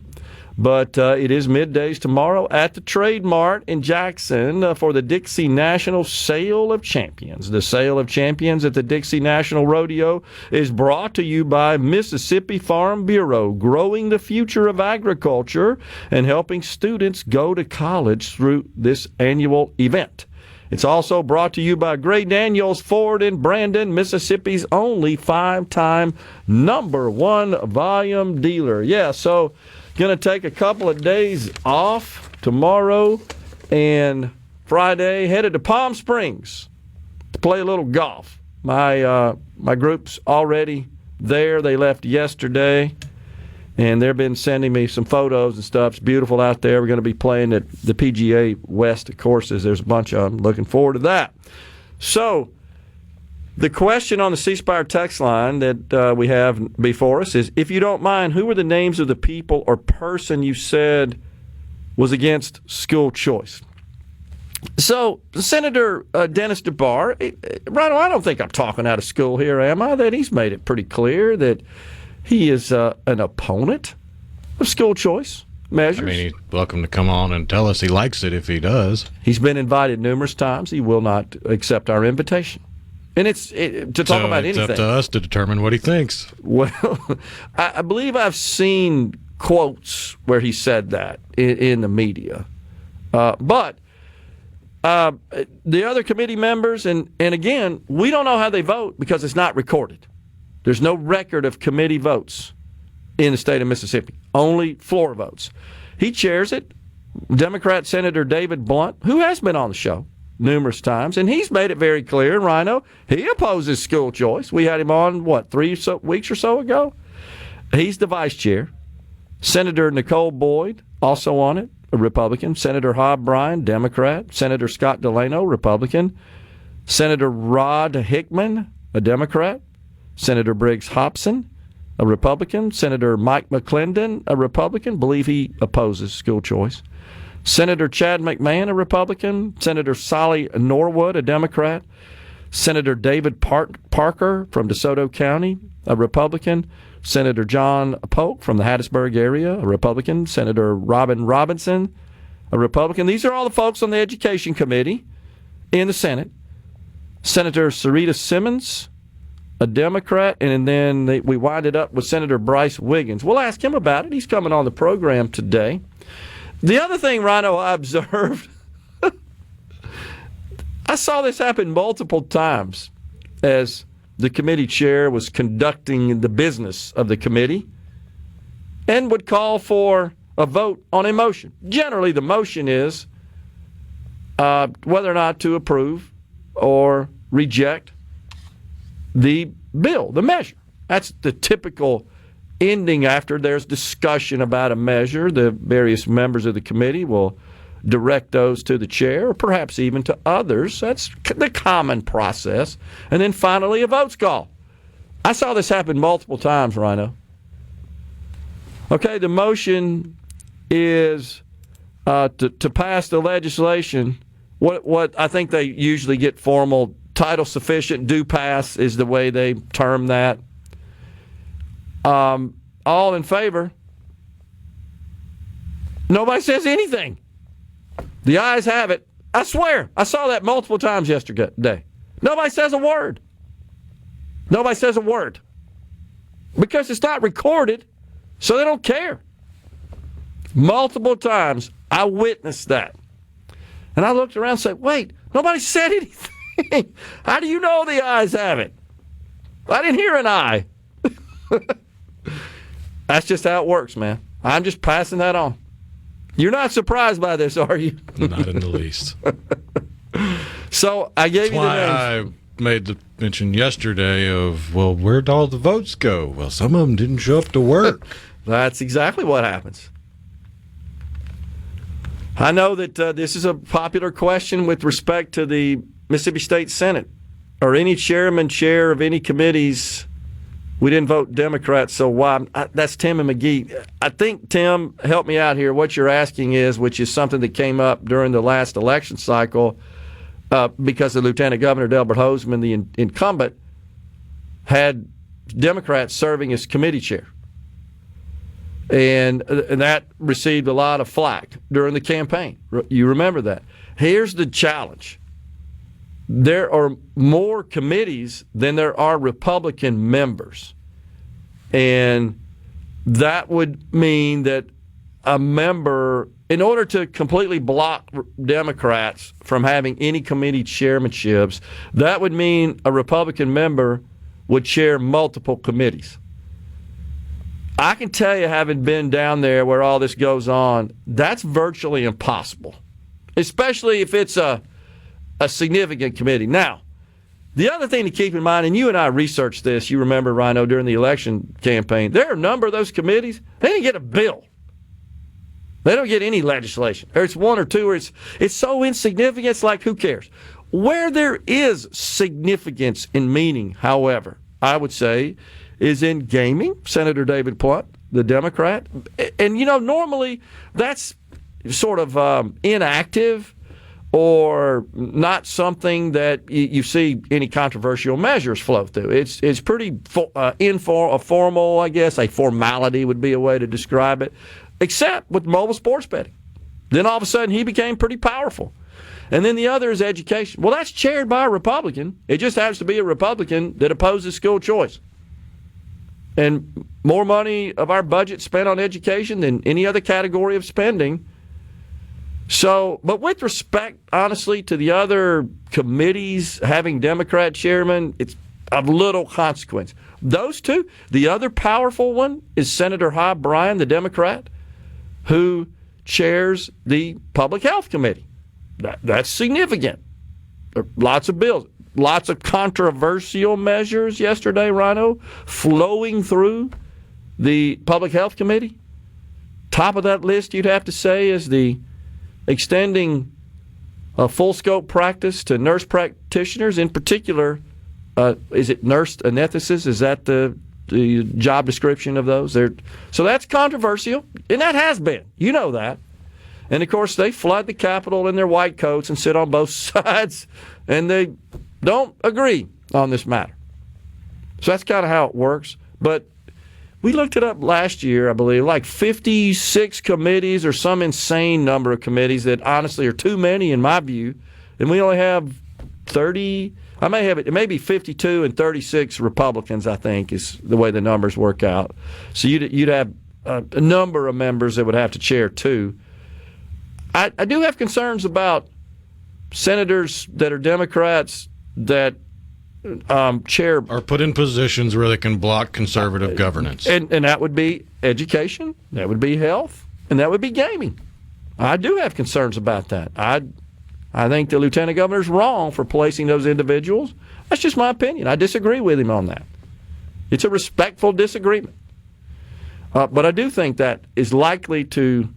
But it is Middays tomorrow at the Trade Mart in Jackson for the Dixie National Sale of Champions. The Sale of Champions at the Dixie National Rodeo is brought to you by Mississippi Farm Bureau, growing the future of agriculture and helping students go to college through this annual event. It's also brought to you by Gray Daniels Ford in Brandon, Mississippi's only 5-time #1 volume dealer. Yeah, so going to take a couple of days off tomorrow and Friday, headed to Palm Springs to play a little golf. My group's already there. They left yesterday, and they've been sending me some photos and stuff. It's beautiful out there. We're going to be playing at the PGA West courses. There's a bunch of them. Looking forward to that. So the question on the C Spire text line that we have before us is, if you don't mind, who were the names of the people or person you said was against school choice? So, Senator Dennis DeBar, Rhino, I don't think I'm talking out of school here, am I? That he's made it pretty clear that he is an opponent of school choice measures. I mean, he's welcome to come on and tell us he likes it if he does. He's been invited numerous times. He will not accept our invitation. And it's to talk about anything. It's up to us to determine what he thinks. Well, I believe I've seen quotes where he said that in the media. But the other committee members, and again, we don't know how they vote because it's not recorded. There's no record of committee votes in the state of Mississippi, only floor votes. He chairs it, Democrat Senator David Blunt, who has been on the show numerous times, and he's made it very clear, Rhino, he opposes school choice. We had him on, 3 weeks or so ago? He's the vice chair. Senator Nicole Boyd, also on it, a Republican. Senator Hobb Bryan, Democrat. Senator Scott Delano, Republican. Senator Rod Hickman, a Democrat. Senator Briggs Hobson, a Republican. Senator Mike McClendon, a Republican. Believe he opposes school choice. Senator Chad McMahon, a Republican. Senator Solly Norwood, a Democrat. Senator David Parker from DeSoto County, a Republican. Senator John Polk from the Hattiesburg area, a Republican. Senator Robin Robinson, a Republican. These are all the folks on the Education Committee in the Senate. Senator Sarita Simmons, a Democrat, and then we wind it up with Senator Bryce Wiggins. We'll ask him about it. He's coming on the program today. The other thing, Rhino, I observed, I saw this happen multiple times as the committee chair was conducting the business of the committee and would call for a vote on a motion. Generally, the motion is whether or not to approve or reject the bill, the measure. That's the typical ending after there's discussion about a measure. The various members of the committee will direct those to the chair or perhaps even to others. That's the common process. And then finally a vote's called. I saw this happen multiple times, Rhino. Okay, the motion is to pass the legislation. What I think they usually get formal title sufficient, do pass is the way they term that. All in favor. Nobody says anything. The ayes have it. I swear, I saw that multiple times yesterday. Nobody says a word. Nobody says a word. Because it's not recorded, so they don't care. Multiple times, I witnessed that. And I looked around and said, wait, nobody said anything. How do you know the ayes have it? I didn't hear an aye. That's just how it works, man. I'm just passing that on. You're not surprised by this, are you? Not in the least. So I gave you the names. I made the mention yesterday of, well, where'd all the votes go? Well, some of them didn't show up to work. That's exactly what happens. I know that this is a popular question with respect to the Mississippi State Senate. Or any chair of any committees. We didn't vote Democrats, so why? That's Tim and McGee. I think, Tim, help me out here. What you're asking is, which is something that came up during the last election cycle, because the Lieutenant Governor, Delbert Hosemann, the incumbent, had Democrats serving as committee chair. And that received a lot of flack during the campaign. You remember that. Here's the challenge. There are more committees than there are Republican members. And that would mean that a member, in order to completely block Democrats from having any committee chairmanships, that would mean a Republican member would chair multiple committees. I can tell you, having been down there where all this goes on, that's virtually impossible, especially if it's a significant committee. Now, the other thing to keep in mind, and you and I researched this, you remember, Rhino, during the election campaign, there are a number of those committees, they didn't get a bill. They don't get any legislation. Or it's one or two, or it's so insignificant, it's like, who cares? Where there is significance in meaning, however, I would say, is in gaming. Senator David Plunt, the Democrat. And, normally that's sort of inactive or not something that you see any controversial measures flow through. It's pretty informal, I guess. A formality would be a way to describe it, except with mobile sports betting. Then all of a sudden he became pretty powerful. And then the other is education. Well, that's chaired by a Republican. It just happens to be a Republican that opposes school choice. And more money of our budget spent on education than any other category of spending. So, but with respect, honestly, to the other committees having Democrat chairmen, it's of little consequence. Those two, the other powerful one is Senator Hobb Bryan, the Democrat, who chairs the Public Health Committee. That's significant. There are lots of bills, lots of controversial measures yesterday, Rhino, flowing through the Public Health Committee. Top of that list, you'd have to say, is the extending a full scope practice to nurse practitioners. In particular, is it nurse anesthetist? Is that the job description of those? So that's controversial, and that has been. You know that. And, of course, they flood the Capitol in their white coats and sit on both sides, and they don't agree on this matter. So that's kind of how it works. But we looked it up last year, I believe, like 56 committees or some insane number of committees that honestly are too many in my view. And we only have 30, I may have it. It may be 52 and 36 Republicans, I think, is the way the numbers work out. So you'd have a number of members that would have to chair too. I do have concerns about senators that are Democrats that chair are put in positions where they can block conservative governance. And that would be education, that would be health, and that would be gaming. I do have concerns about that. I think the lieutenant governor's wrong for placing those individuals. That's just my opinion. I disagree with him on that. It's a respectful disagreement. But I do think that is likely to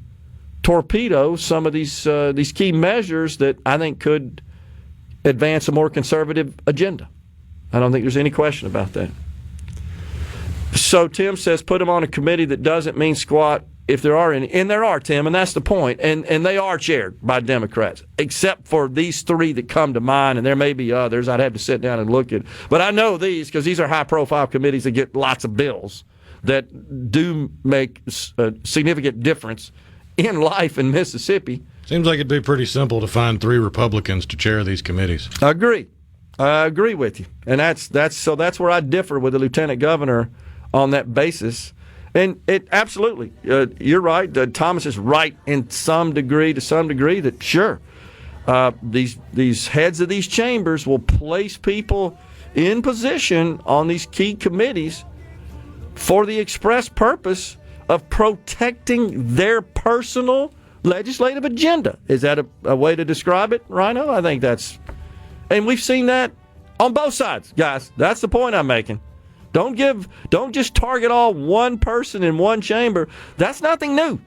torpedo some of these key measures that I think could advance a more conservative agenda. I don't think there's any question about that. So Tim says put them on a committee that doesn't mean squat if there are any. And there are, Tim, and that's the point. And they are chaired by Democrats, except for these three that come to mind, and there may be others. I'd have to sit down and look at. But I know these because these are high-profile committees that get lots of bills that do make a significant difference in life in Mississippi. Seems like it'd be pretty simple to find 3 Republicans to chair these committees. I agree with you. And that's where I differ with the lieutenant governor on that basis. And it absolutely, you're right. Thomas is right to some degree that sure, these heads of these chambers will place people in position on these key committees for the express purpose of protecting their personal legislative agenda. Is that a way to describe it, Rhino? I think that's, and we've seen that on both sides, guys. That's the point I'm making. Don't just target all one person in one chamber. That's nothing new.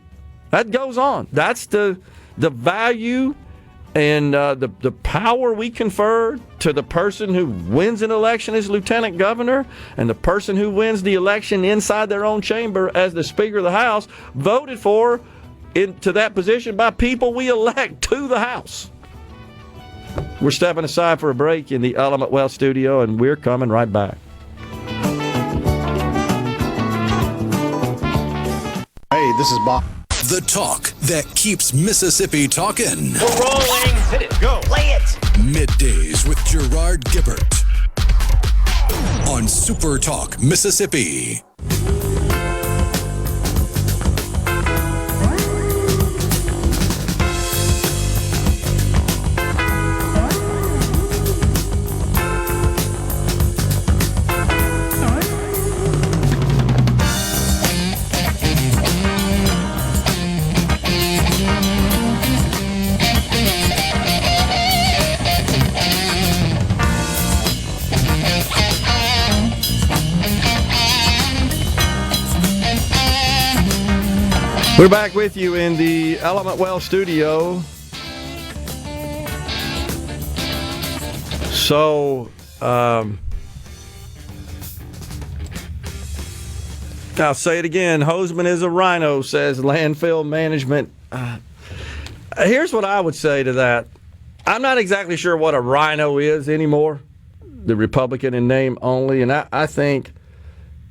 That goes on. That's the value and the power we confer to the person who wins an election as lieutenant governor and the person who wins the election inside their own chamber as the Speaker of the House, voted for into that position by people we elect to the House. We're stepping aside for a break in the Element Wealth studio, and we're coming right back. Hey, this is Bob. The talk that keeps Mississippi talking. We're rolling. Hit it. Go. Play it. Middays with Gerard Gibert on SuperTalk Mississippi. We're back with you in the Element Well studio. So, I'll say it again. Hoseman is a rhino, says landfill management. Here's what I would say to that. I'm not exactly sure what a rhino is anymore, the Republican in name only, and I think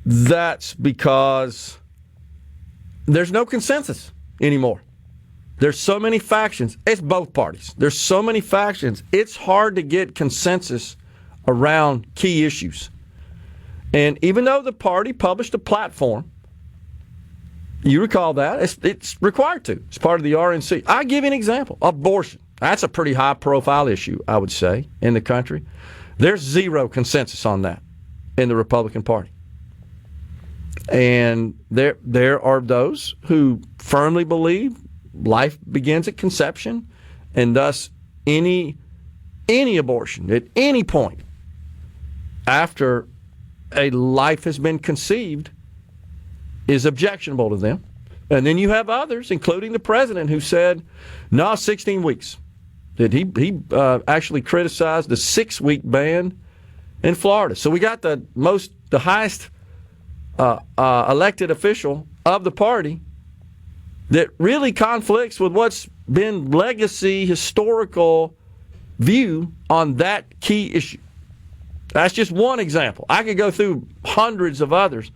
that's because there's no consensus anymore. There's so many factions. It's both parties. There's so many factions. It's hard to get consensus around key issues. And even though the party published a platform, you recall that, it's required to. It's part of the RNC. I'll give you an example. Abortion. That's a pretty high-profile issue, I would say, in the country. There's zero consensus on that in the Republican Party. And there are those who firmly believe life begins at conception, and thus any abortion at any point after a life has been conceived is objectionable to them. And then you have others, including the president, who said, no, 16 weeks. That he actually criticized the 6-week ban in Florida. So we got the highest elected official of the party that really conflicts with what's been legacy, historical view on that key issue. That's just one example. I could go through hundreds of others.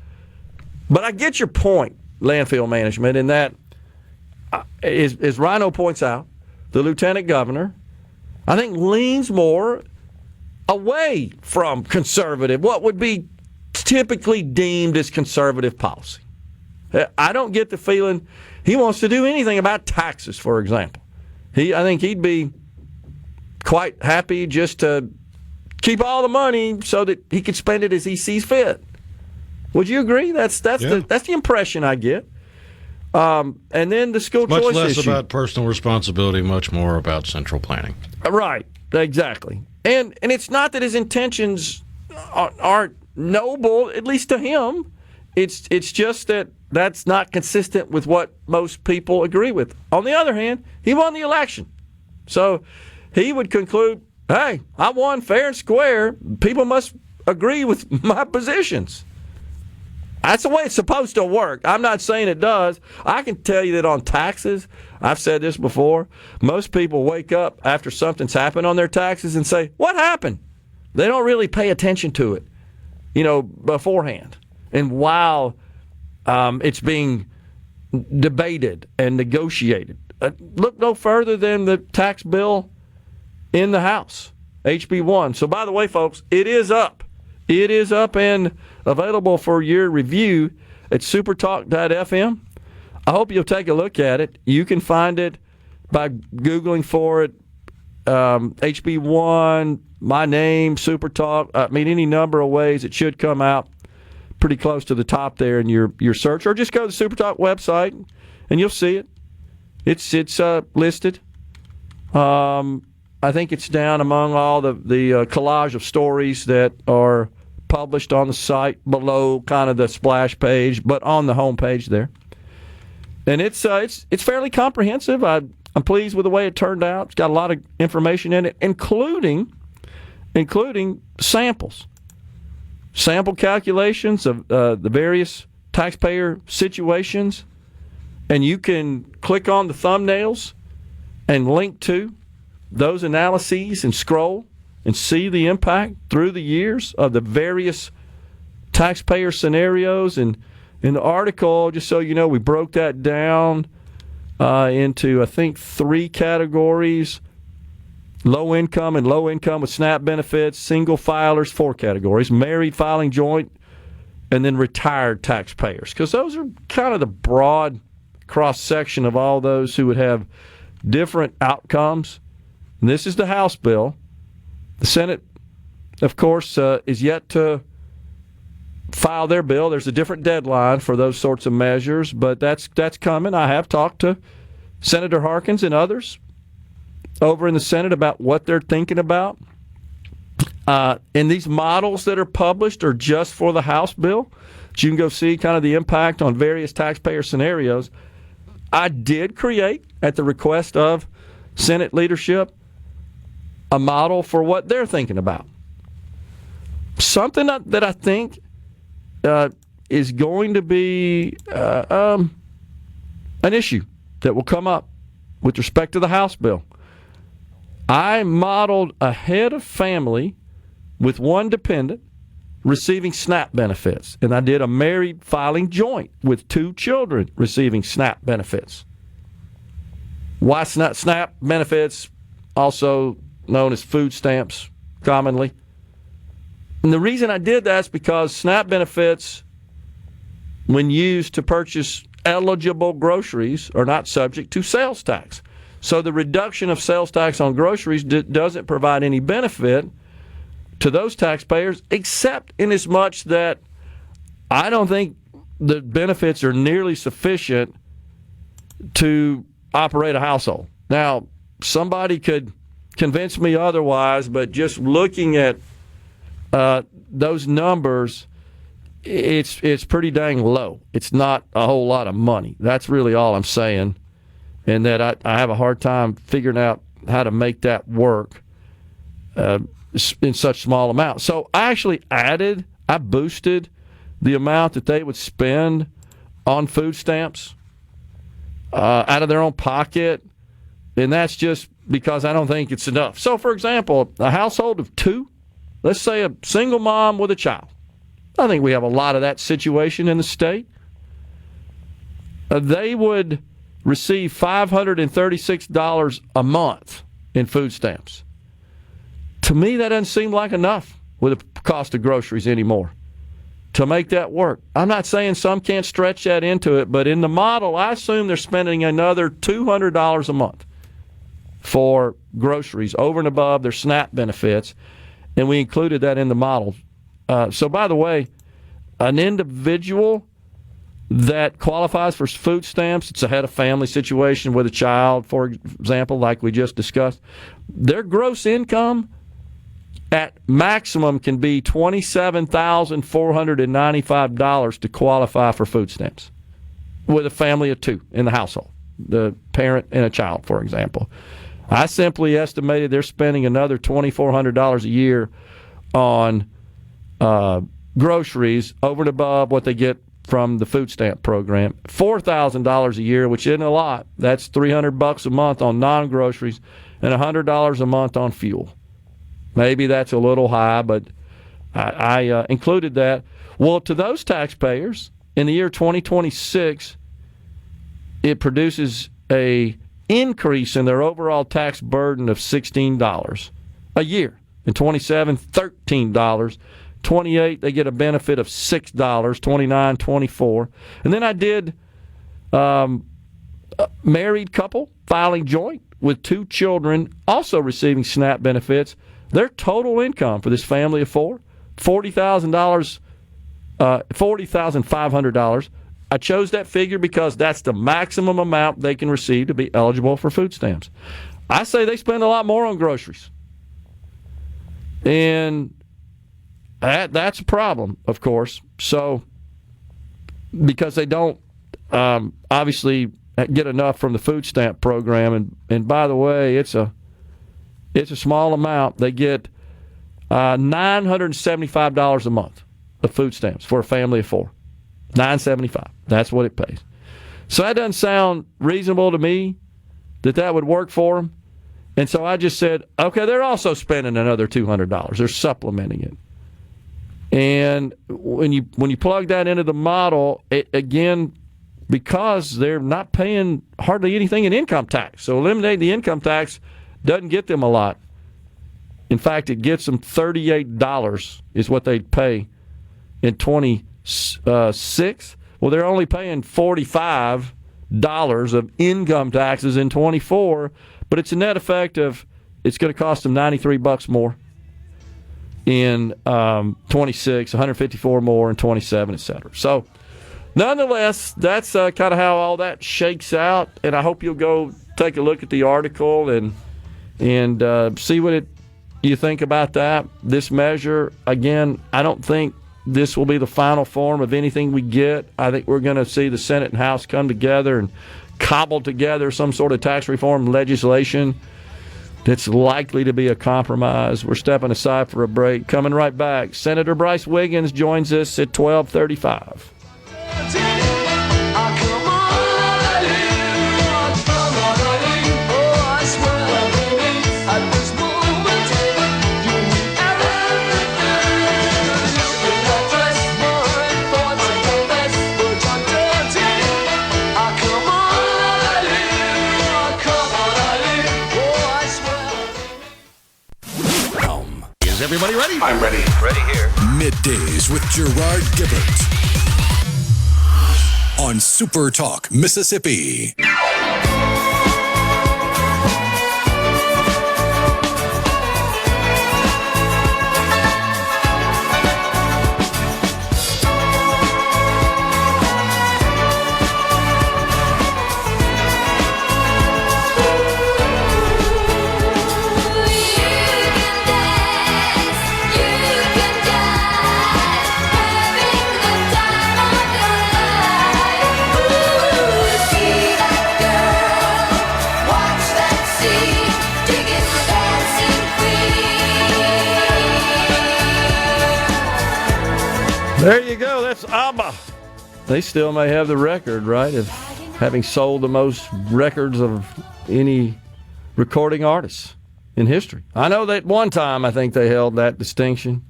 But I get your point, landfill management, in that, as Rhino points out, the lieutenant governor, I think, leans more away from conservative, what would be typically deemed as conservative policy. I don't get the feeling he wants to do anything about taxes, for example. I think he'd be quite happy just to keep all the money so that he could spend it as he sees fit. Would you agree? That's the impression I get. And then the school choice issue. Much less about personal responsibility, much more about central planning. Right, exactly. And it's not that his intentions aren't noble, at least to him. It's just that that's not consistent with what most people agree with. On the other hand, he won the election. So he would conclude, hey, I won fair and square. People must agree with my positions. That's the way it's supposed to work. I'm not saying it does. I can tell you that on taxes, I've said this before, most people wake up after something's happened on their taxes and say, what happened? They don't really pay attention to it, beforehand. And while it's being debated and negotiated. Look no further than the tax bill in the House, HB 1. So, by the way, folks, it is up. It is up and available for your review at supertalk.fm. I hope you'll take a look at it. You can find it by Googling for it, HB 1, my name, SuperTalk. Any number of ways it should come out pretty close to the top there in your search. Or just go to the SuperTalk website and you'll see it. It's listed. I think it's down among all the collage of stories that are published on the site below kind of the splash page, but on the home page there. And it's fairly comprehensive. I'm pleased with the way it turned out. It's got a lot of information in it, including samples, sample calculations of the various taxpayer situations, and you can click on the thumbnails and link to those analyses and scroll and see the impact through the years of the various taxpayer scenarios. And in the article, just so you know, we broke that down into, I think, 3 categories: low income and low income with SNAP benefits, single filers, 4 categories, married filing joint, and then retired taxpayers. Because those are kind of the broad cross-section of all those who would have different outcomes. And this is the House bill. The Senate, of course, is yet to file their bill. There's a different deadline for those sorts of measures, but that's coming. I have talked to Senator Harkins and others over in the Senate about what they're thinking about. And these models that are published are just for the House bill. So you can go see kind of the impact on various taxpayer scenarios. I did create, at the request of Senate leadership, a model for what they're thinking about. Something that I think is going to be an issue that will come up with respect to the House bill. I modeled a head of family with one dependent receiving SNAP benefits, and I did a married filing joint with 2 children receiving SNAP benefits. Why SNAP benefits, also known as food stamps commonly? And the reason I did that is because SNAP benefits, when used to purchase eligible groceries, are not subject to sales tax. So the reduction of sales tax on groceries doesn't provide any benefit to those taxpayers, except in as much that I don't think the benefits are nearly sufficient to operate a household. Now, somebody could convince me otherwise, but just looking at those numbers, it's pretty dang low. It's not a whole lot of money. That's really all I'm saying, and that I have a hard time figuring out how to make that work in such small amounts. So I actually I boosted the amount that they would spend on food stamps out of their own pocket, and that's just because I don't think it's enough. So, for example, a household of 2, let's say a single mom with a child. I think we have a lot of that situation in the state. They would receive $536 a month in food stamps. To me, that doesn't seem like enough with the cost of groceries anymore to make that work. I'm not saying some can't stretch that into it, but in the model, I assume they're spending another $200 a month for groceries over and above their SNAP benefits, and we included that in the model. So, by the way, an individual that qualifies for food stamps, it's a head of family situation with a child, for example, like we just discussed, their gross income at maximum can be $27,495 to qualify for food stamps with a family of two in the household, the parent and a child, for example. I simply estimated they're spending another $2,400 a year on groceries over and above what they get from the food stamp program. $4,000 a year, which isn't a lot. That's $300 a month on non-groceries and $100 a month on fuel. Maybe that's a little high, but I included that. Well, to those taxpayers, in the year 2026, it produces a increase in their overall tax burden of $16 a year. In 27, $13. 28, they get a benefit of $6. 29, $24. And then I did a married couple filing joint with two children also receiving SNAP benefits. Their total income for this family of four, $40,500. I chose that figure because that's the maximum amount they can receive to be eligible for food stamps. I say they spend a lot more on groceries. And that's a problem, of course. So, because they don't obviously get enough from the food stamp program, and by the way, it's a small amount. They get $975 a month of food stamps for a family of four. $975. That's what it pays. So that doesn't sound reasonable to me that would work for them. And so I just said, okay, they're also spending another $200. They're supplementing it. And when you plug that into the model, again, because they're not paying hardly anything in income tax. So eliminating the income tax doesn't get them a lot. In fact, it gets them $38 is what they'd pay in 26. Well, they're only paying $45 of income taxes in 24, but it's a net effect of it's going to cost them $93 more in 26, $154 more in 27, et cetera. So, nonetheless, that's kind of how all that shakes out, and I hope you'll go take a look at the article and see what you think about that. This measure, again, I don't think this will be the final form of anything we get. I think we're going to see the Senate and House come together and cobble together some sort of tax reform legislation that's likely to be a compromise. We're stepping aside for a break. Coming right back, Senator Bryce Wiggins joins us at 12:35. Everybody ready? I'm ready. Ready here. Middays with Gerard Gibert on SuperTalk Mississippi. There you go. That's ABBA. They still may have the record, right, of having sold the most records of any recording artist in history. I know that one time I think they held that distinction.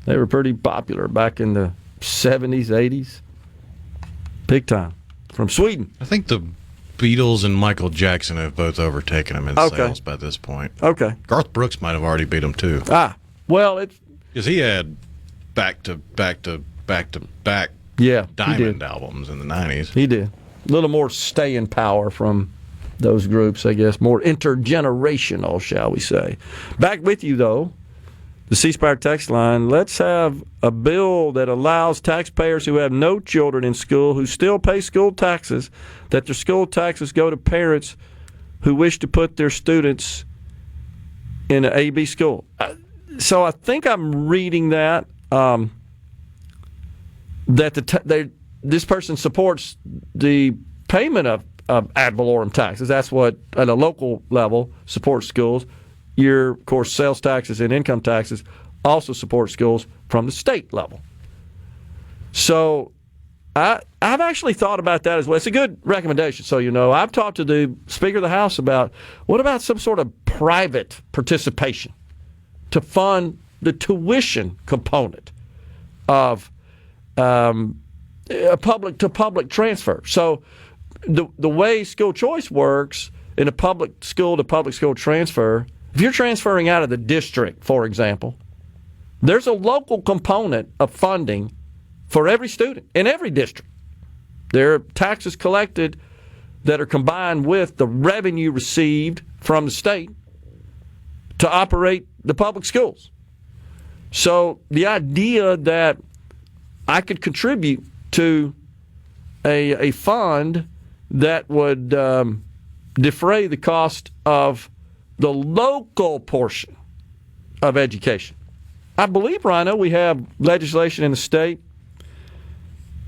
They were pretty popular back in the 70s, 80s. Big time. From Sweden. I think the Beatles and Michael Jackson have both overtaken him in sales by this point. Okay. Garth Brooks might have already beat him too. Well, it's because he had back to back Diamond albums in the 90s. He did. A little more staying power from those groups, I guess. More intergenerational, shall we say. Back with you, though. The C Spire text line. Let's have a bill that allows taxpayers who have no children in school who still pay school taxes, that their school taxes go to parents who wish to put their students in an AB school. So I think I'm reading that this person supports the payment of ad valorem taxes. That's what, at a local level, supports schools. Your, of course, sales taxes and income taxes also support schools from the state level. So I've actually thought about that as well. It's a good recommendation. So, I've talked to the Speaker of the House about what about some sort of private participation to fund the tuition component of a public-to-public transfer. So the way school choice works in a public school to public school transfer, if you're transferring out of the district, for example, there's a local component of funding for every student in every district. There are taxes collected that are combined with the revenue received from the state to operate the public schools. So the idea that I could contribute to a fund that would defray the cost of the local portion of education. I believe, Rhino, we have legislation in the state.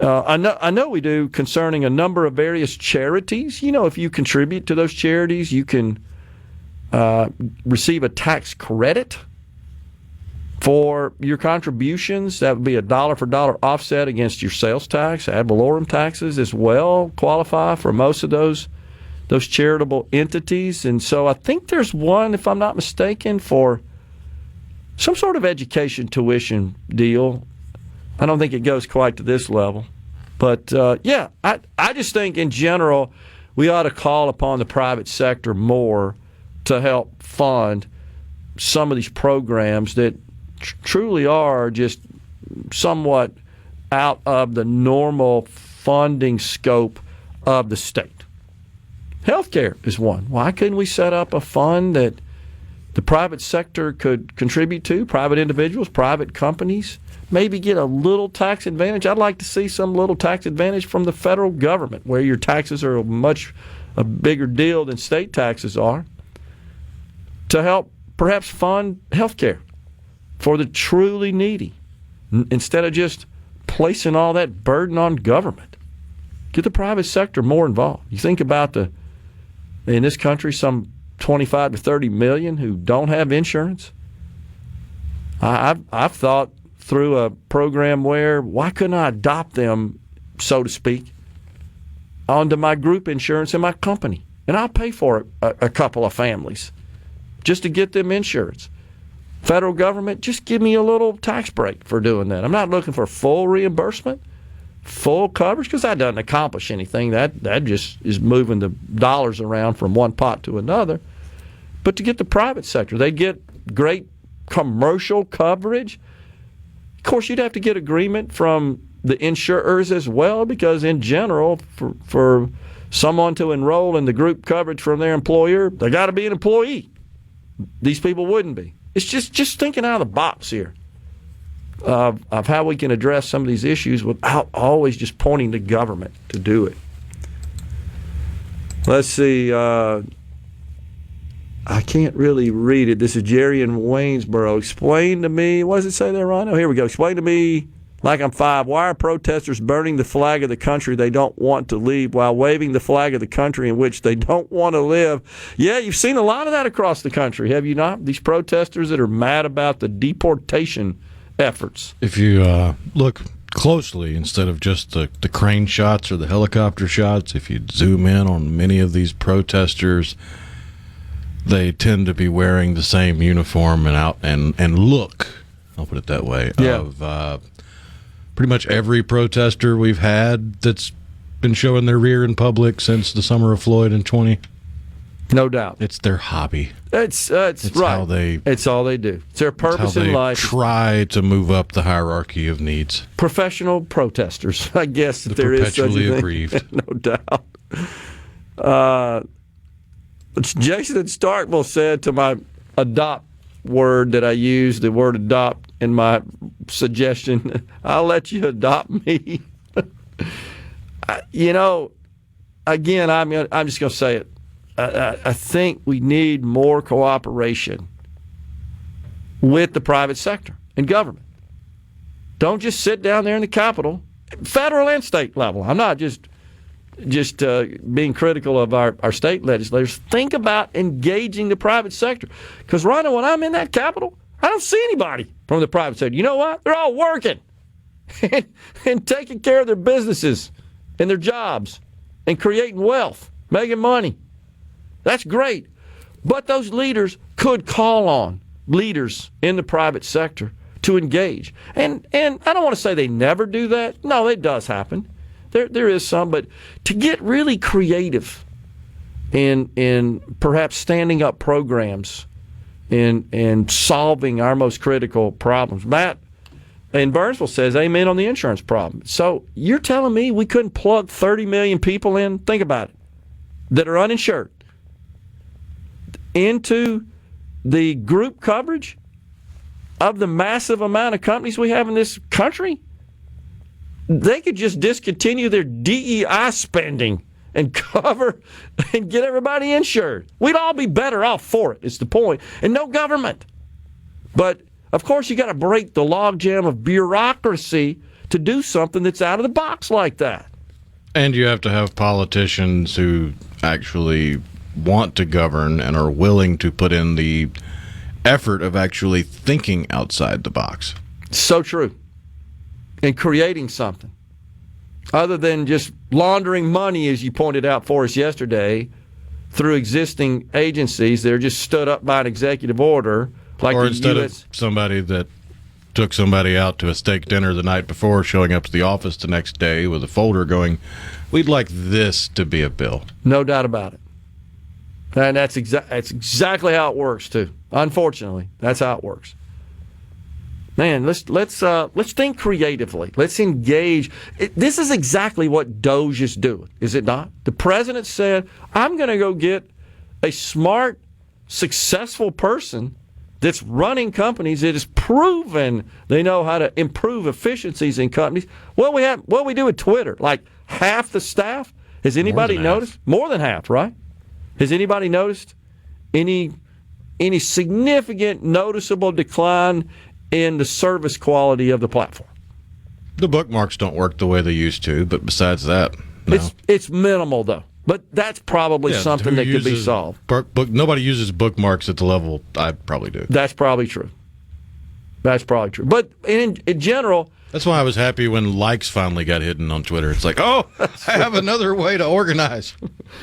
I know we do concerning a number of various charities. If you contribute to those charities, you can receive a tax credit for your contributions. That would be a dollar-for-dollar offset against your sales tax. Ad valorem taxes as well qualify for most of those charitable entities. And so I think there's one, if I'm not mistaken, for some sort of education tuition deal. I don't think it goes quite to this level. But, I just think in general we ought to call upon the private sector more to help fund some of these programs that truly are just somewhat out of the normal funding scope of the state. Healthcare is one. Why couldn't we set up a fund that the private sector could contribute to, private individuals, private companies, maybe get a little tax advantage? I'd like to see some little tax advantage from the federal government where your taxes are a bigger deal than state taxes are, to help perhaps fund healthcare for the truly needy, instead of just placing all that burden on government. Get the private sector more involved. You think about in this country, some 25 to 30 million who don't have insurance. I've thought through a program where, why couldn't I adopt them, so to speak, onto my group insurance in my company? And I'll pay for a couple of families just to get them insurance. Federal government, just give me a little tax break for doing that. I'm not looking for full reimbursement, full coverage, because that doesn't accomplish anything. That just is moving the dollars around from one pot to another. But to get the private sector, they get great commercial coverage. Of course, you'd have to get agreement from the insurers as well, because in general, for someone to enroll in the group coverage from their employer, they got to be an employee. These people wouldn't be. It's just thinking out of the box here of how we can address some of these issues without always just pointing to government to do it. Let's see. I can't really read it. This is Jerry in Waynesboro. Explain to me. What does it say there, Rhino? Here we go. Explain to me, like I'm 5, why are protesters burning the flag of the country they don't want to leave while waving the flag of the country in which they don't want to live? Yeah, you've seen a lot of that across the country, have you not? These protesters that are mad about the deportation efforts. If you look closely, instead of just the crane shots or the helicopter shots, if you zoom in on many of these protesters, they tend to be wearing the same uniform and look, I'll put it that way, of pretty much every protester we've had that's been showing their rear in public since the summer of Floyd in 20? No doubt. It's their hobby. It's right. How they, it's all they do. It's their purpose in life. Try to move up the hierarchy of needs. Professional protesters, I guess, if there is such a thing. Aggrieved. No doubt. Jason in Starkville said to my adopt word that I used, the word adopt in my suggestion, I'll let you adopt me. Again, I'm just going to say it. I think we need more cooperation with the private sector and government. Don't just sit down there in the Capitol, federal and state level. I'm not just being critical of our state legislators. Think about engaging the private sector. Because, Rhonda, when I'm in that Capitol, I don't see anybody from the private sector. You know what? They're all working and taking care of their businesses and their jobs and creating wealth, making money. That's great. But those leaders could call on leaders in the private sector to engage. And I don't want to say they never do that. No, it does happen. There is some, but to get really creative in perhaps standing up programs and solving our most critical problems. Matt in Burnsville says amen on the insurance problem. So you're telling me we couldn't plug 30 million people in, think about it, that are uninsured into the group coverage of the massive amount of companies we have in this country? They could just discontinue their DEI spending and cover and get everybody insured. We'd all be better off for it, is the point. And no government. But, of course, you got to break the logjam of bureaucracy to do something that's out of the box like that. And you have to have politicians who actually want to govern and are willing to put in the effort of actually thinking outside the box. So true. And creating something. Other than just laundering money, as you pointed out for us yesterday, through existing agencies that are just stood up by an executive order. Like or instead of somebody that took somebody out to a steak dinner the night before, showing up to the office the next day with a folder going, we'd like this to be a bill. No doubt about it. And that's exactly how it works, too. Unfortunately, that's how it works. Man, let's think creatively. Let's engage. This is exactly what DOGE is doing, is it not? The president said, I'm going to go get a smart, successful person that's running companies that has proven they know how to improve efficiencies in companies. What we do with Twitter, like half the staff. Has anybody noticed? More than half, right? Has anybody noticed any significant, noticeable decline in the service quality of the platform? The bookmarks don't work the way they used to, but besides that, no. It's minimal, though. But that's probably something that could be solved. Nobody uses bookmarks at the level I probably do. That's probably true. But in general... That's why I was happy when likes finally got hidden on Twitter. It's like, oh, I have another way to organize.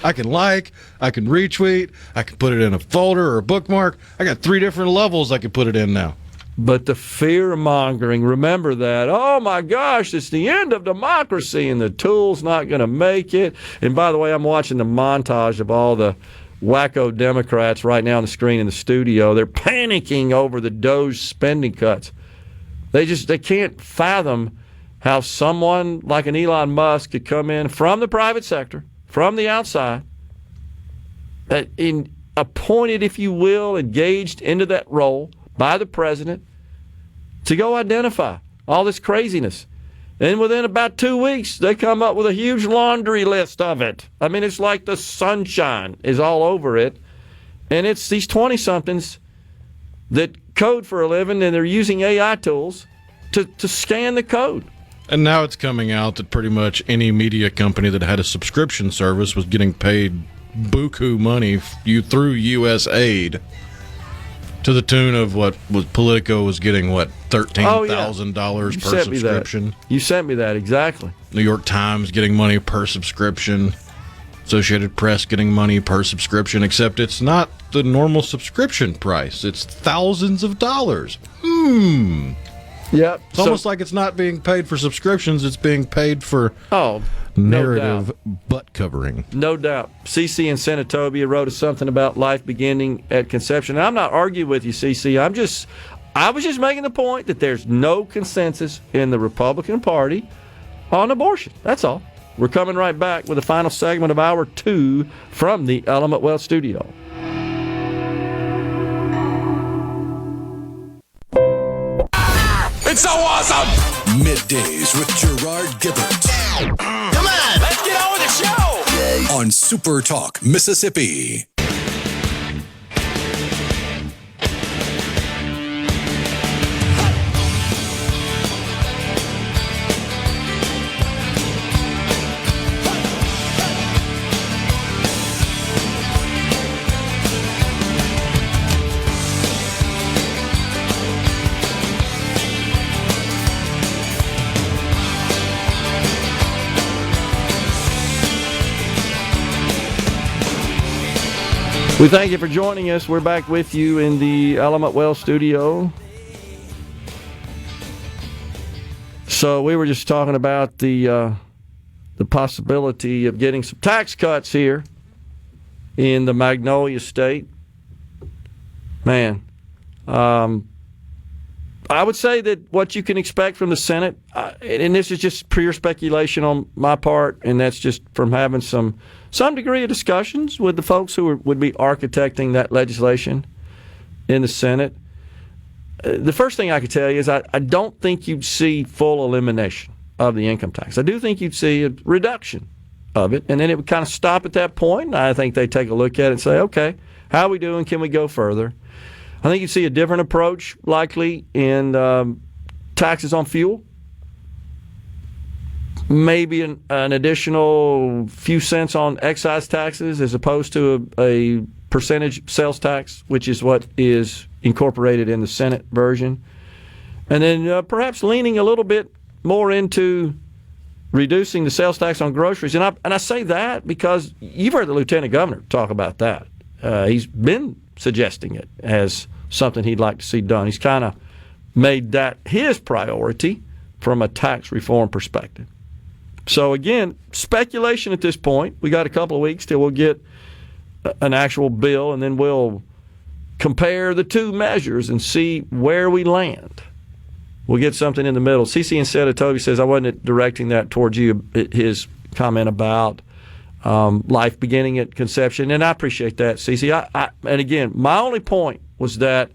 I can like, I can retweet, I can put it in a folder or a bookmark. I got 3 different levels I can put it in now. But the fear-mongering, remember that, oh my gosh, it's the end of democracy and the tool's not going to make it. And by the way, I'm watching the montage of all the wacko Democrats right now on the screen in the studio. They're panicking over the DOGE spending cuts. They can't fathom how someone like an Elon Musk could come in from the private sector, from the outside, appointed, if you will, engaged into that role by the president to go identify all this craziness. And within about 2 weeks, they come up with a huge laundry list of it. I mean, it's like the sunshine is all over it. And it's these 20-somethings that code for a living, and they're using AI tools to scan the code. And now it's coming out that pretty much any media company that had a subscription service was getting paid buku money through U.S. aid to the tune of what was Politico was getting, $13,000 per subscription. You sent me that, exactly. New York Times getting money per subscription. Associated Press getting money per subscription, except it's not the normal subscription price. It's thousands of dollars. Yep. It's almost like it's not being paid for subscriptions, it's being paid for narrative butt covering. No doubt. CC in Senatobia wrote us something about life beginning at conception. And I'm not arguing with you, CC. I was just making the point that there's no consensus in the Republican Party on abortion. That's all. We're coming right back with the final segment of Hour 2 from the Element Wealth Studio. It's so awesome! Middays with Gerard Gibert. Come on, let's get on with the show. On SuperTalk Mississippi. We thank you for joining us. We're back with you in the Element Wealth Studio. So we were just talking about the possibility of getting some tax cuts here in the Magnolia State. Man, I would say that what you can expect from the Senate, and this is just pure speculation on my part, and that's just from having some degree of discussions with the folks who would be architecting that legislation in the Senate. The first thing I could tell you is I don't think you'd see full elimination of the income tax. I do think you'd see a reduction of it, and then it would kind of stop at that point. And I think they take a look at it and say, okay, how are we doing? Can we go further? I think you'd see a different approach likely in taxes on fuel. Maybe an additional few cents on excise taxes as opposed to a percentage sales tax, which is what is incorporated in the Senate version. And then perhaps leaning a little bit more into reducing the sales tax on groceries. And I say that because you've heard the Lieutenant Governor talk about that. He's been suggesting it as something he'd like to see done. He's kind of made that his priority from a tax reform perspective. So, again, speculation at this point. We got a couple of weeks till we'll get an actual bill, and then we'll compare the two measures and see where we land. We'll get something in the middle. CC in Senatobia says, I wasn't directing that towards you, his comment about life beginning at conception, and I appreciate that, CC. And, again, my only point was that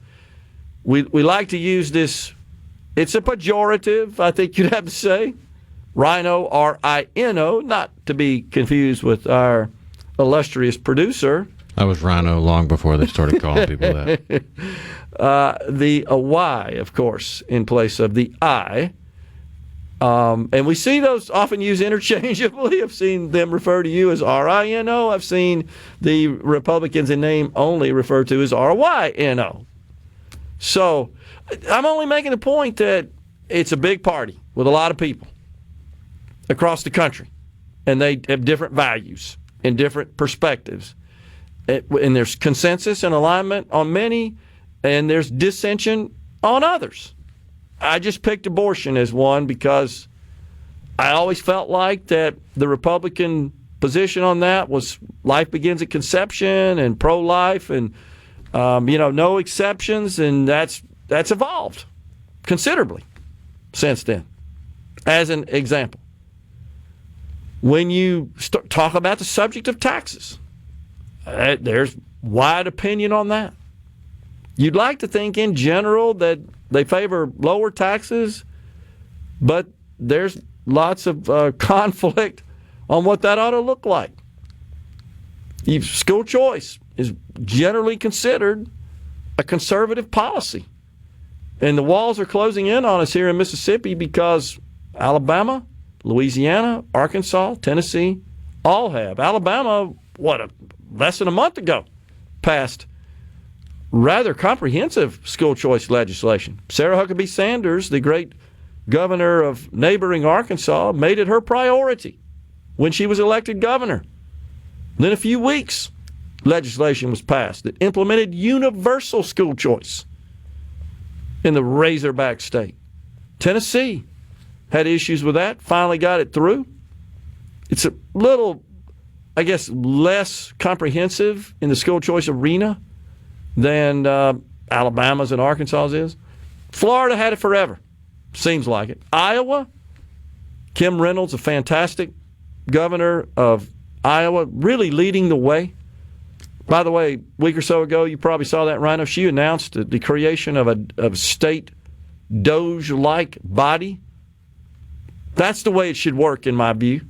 we like to use this. It's a pejorative, I think you'd have to say. Rhino, R-I-N-O, not to be confused with our illustrious producer. I was Rhino long before they started calling people that. The Y, of course, in place of the I. And we see those often used interchangeably. I've seen them refer to you as R-I-N-O. I've seen the Republicans in name only referred to as R-Y-N-O. So I'm only making the point that it's a big party with a lot of people across the country, and they have different values and different perspectives. And there's consensus and alignment on many, and there's dissension on others. I just picked abortion as one because I always felt like that the Republican position on that was life begins at conception and pro-life and no exceptions, and that's evolved considerably since then. As an example, when you talk about the subject of taxes, there's wide opinion on that. You'd like to think in general that they favor lower taxes, but there's lots of conflict on what that ought to look like. School choice is generally considered a conservative policy. And the walls are closing in on us here in Mississippi because Alabama, Louisiana, Arkansas, Tennessee, all have. Alabama, less than a month ago, passed rather comprehensive school choice legislation. Sarah Huckabee Sanders, the great governor of neighboring Arkansas, made it her priority when she was elected governor. Then a few weeks, legislation was passed that implemented universal school choice in the Razorback State. Tennessee had issues with that, finally got it through. It's a little, I guess, less comprehensive in the school choice arena than Alabama's and Arkansas's is. Florida had it forever. Seems like it. Iowa, Kim Reynolds, a fantastic governor of Iowa, really leading the way. By the way, a week or so ago, you probably saw that, Rhino. She announced the creation of a state Doge-like body. That's the way it should work, in my view.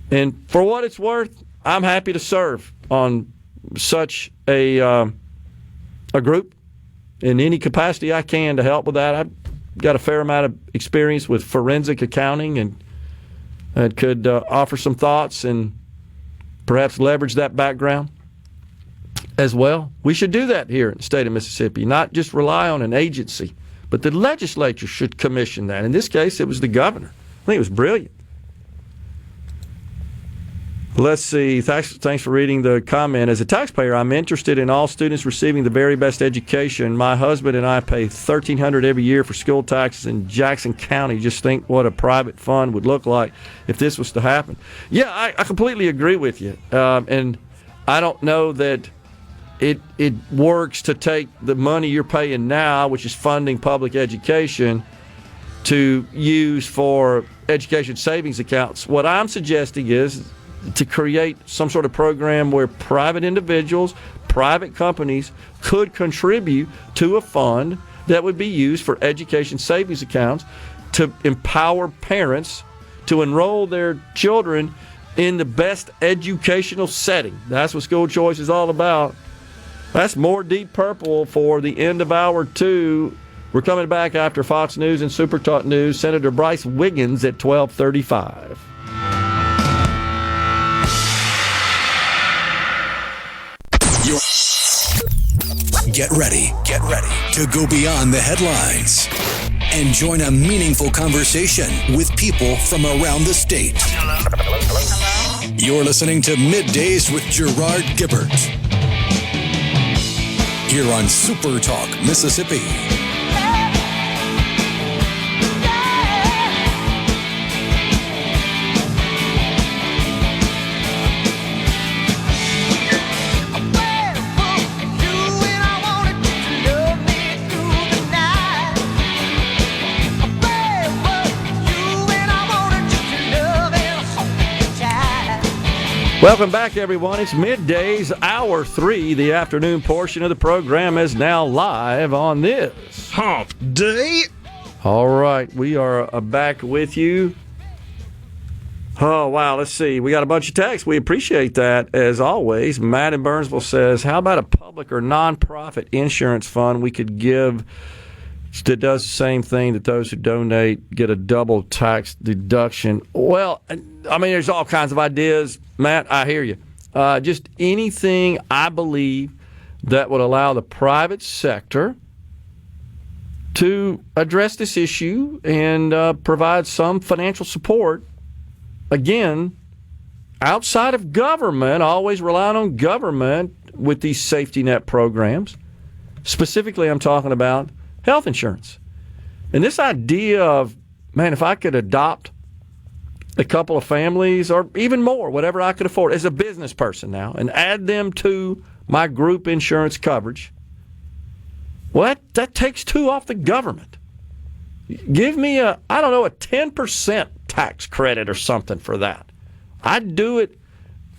And for what it's worth, I'm happy to serve on such a group in any capacity I can to help with that. I've got a fair amount of experience with forensic accounting and could offer some thoughts and perhaps leverage that background as well. We should do that here in the state of Mississippi, not just rely on an agency, but the legislature should commission that. In this case, it was the governor. I think it was brilliant. Let's see. Thanks for reading the comment. As a taxpayer, I'm interested in all students receiving the very best education. My husband and I pay $1,300 every year for school taxes in Jackson County. Just think what a private fund would look like if this was to happen. Yeah, I completely agree with you. And I don't know that it works to take the money you're paying now, which is funding public education, to use for education savings accounts. What I'm suggesting is to create some sort of program where private individuals, private companies could contribute to a fund that would be used for education savings accounts to empower parents to enroll their children in the best educational setting. That's what school choice is all about. That's more Deep Purple for the end of hour 2. We're coming back after Fox News and SuperTalk News. Senator Bryce Wiggins at 12:35. Get ready to go beyond the headlines and join a meaningful conversation with people from around the state. Hello? You're listening to MidDays with Gerard Gibert here on SuperTalk Mississippi. Welcome back, everyone. It's MidDays, Hour 3. The afternoon portion of the program is now live on this Hump Day. All right, we are back with you. Oh, wow, let's see. We got a bunch of texts. We appreciate that, as always. Matt in Burnsville says, how about a public or nonprofit insurance fund we could give that does the same thing that those who donate get a double tax deduction? Well, I mean, there's all kinds of ideas. Matt, I hear you. Just anything, I believe, that would allow the private sector to address this issue and provide some financial support. Again, outside of government, always relying on government with these safety net programs. Specifically, I'm talking about health insurance. And this idea of, man, if I could adopt a couple of families or even more, whatever I could afford as a business person now, and add them to my group insurance coverage, well, that takes two off the government. Give me a 10% tax credit or something for that. I'd do it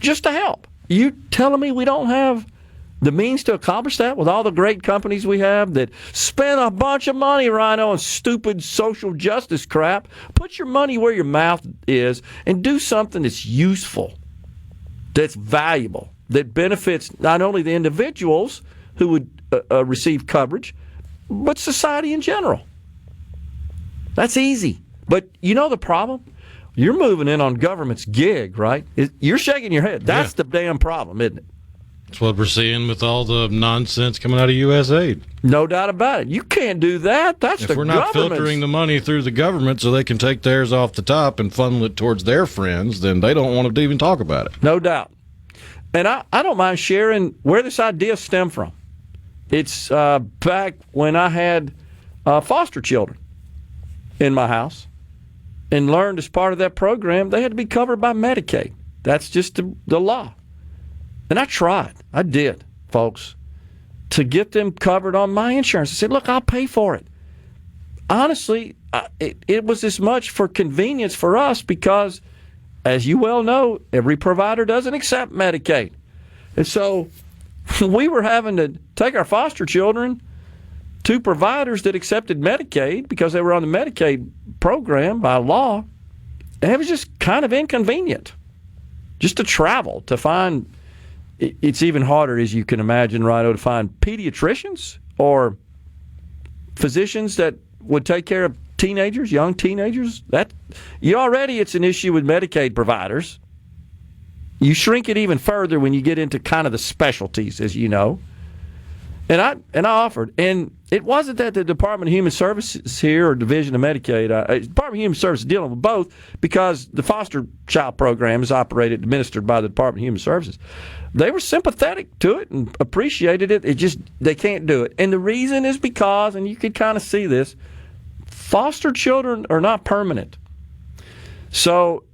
just to help. You telling me we don't have the means to accomplish that with all the great companies we have that spend a bunch of money, Rhino, on stupid social justice crap? Put your money where your mouth is and do something that's useful, that's valuable, that benefits not only the individuals who would receive coverage, but society in general. That's easy. But you know the problem? You're moving in on government's gig, right? You're shaking your head. That's the damn problem, isn't it? That's what we're seeing with all the nonsense coming out of USAID. No doubt about it. You can't do that. That's the government. If we're not filtering the money through the government so they can take theirs off the top and funnel it towards their friends, then they don't want to even talk about it. No doubt. And I don't mind sharing where this idea stemmed from. It's back when I had foster children. in my house and learned as part of that program they had to be covered by Medicaid. That's just the law. And I tried. I did, folks, to get them covered on my insurance. I said, look, I'll pay for it. Honestly, it was as much for convenience for us because, as you well know, every provider doesn't accept Medicaid. And so we were having to take our foster children to providers that accepted Medicaid because they were on the Medicaid program by law. And it was just kind of inconvenient just to travel, to find. It's even harder, as you can imagine, Rhino, to find pediatricians or physicians that would take care of teenagers, young teenagers. It's an issue with Medicaid providers. You shrink it even further when you get into kind of the specialties, as you know. And I offered, and it wasn't that the Department of Human Services here or Division of Medicaid, Department of Human Services is dealing with both because the foster child program is administered by the Department of Human Services. They were sympathetic to it and appreciated it. They can't do it. And the reason is because, and you could kind of see this, foster children are not permanent. So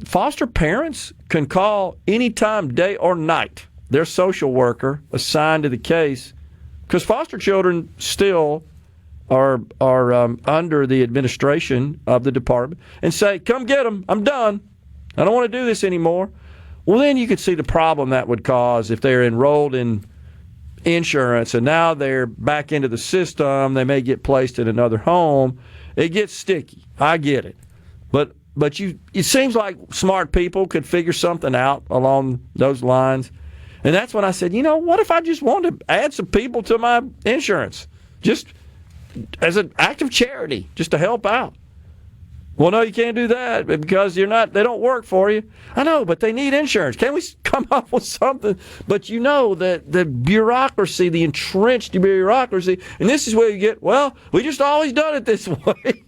foster parents can call anytime, day or night, their social worker assigned to the case, because foster children still are under the administration of the department, and say, come get them, I'm done, I don't want to do this anymore. Well, then you could see the problem that would cause if they're enrolled in insurance and now they're back into the system, they may get placed in another home. It gets sticky. I get it. But it seems like smart people could figure something out along those lines. And that's when I said, what if I just wanted to add some people to my insurance, just as an act of charity, just to help out? Well, no, you can't do that because they don't work for you. I know, but they need insurance. Can't we come up with something? But that the bureaucracy, the entrenched bureaucracy, and this is where you get, well, we just always done it this way.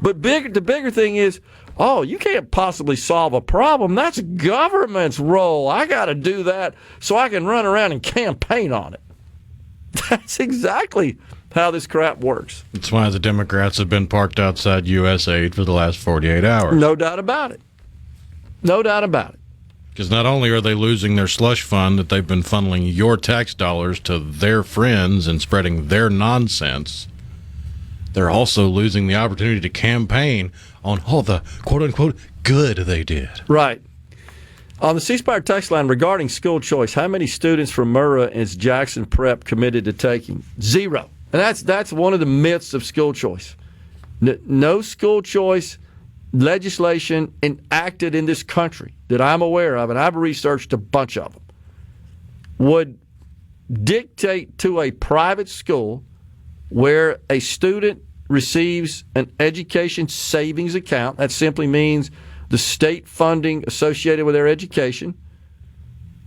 But the bigger thing is, you can't possibly solve a problem. That's government's role. I got to do that so I can run around and campaign on it. That's exactly how this crap works. That's why the Democrats have been parked outside USAID for the last 48 hours. No doubt about it. No doubt about it. Because not only are they losing their slush fund that they've been funneling your tax dollars to their friends and spreading their nonsense, they're also losing the opportunity to campaign on all the quote-unquote good they did. Right. On the C-Spire text line regarding school choice, how many students from Murrah is Jackson Prep committed to taking? 0. And that's one of the myths of school choice. No school choice legislation enacted in this country that I'm aware of, and I've researched a bunch of them, would dictate to a private school where a student receives an education savings account. That simply means the state funding associated with their education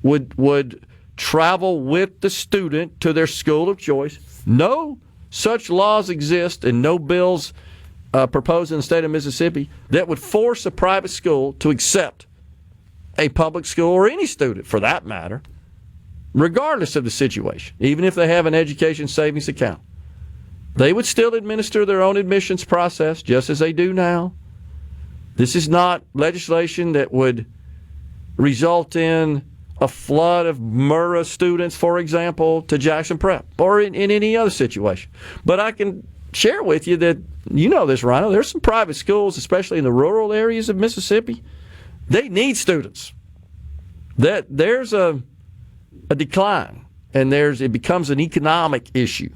would travel with the student to their school of choice. No such laws exist and no bills proposed in the state of Mississippi that would force a private school to accept a public school or any student for that matter, regardless of the situation, even if they have an education savings account. They would still administer their own admissions process just as they do now. This is not legislation that would result in a flood of Murrah students, for example, to Jackson Prep or in any other situation. But I can share with you that, this, Rhino, there's some private schools, especially in the rural areas of Mississippi, they need students. There's a decline, and it becomes an economic issue.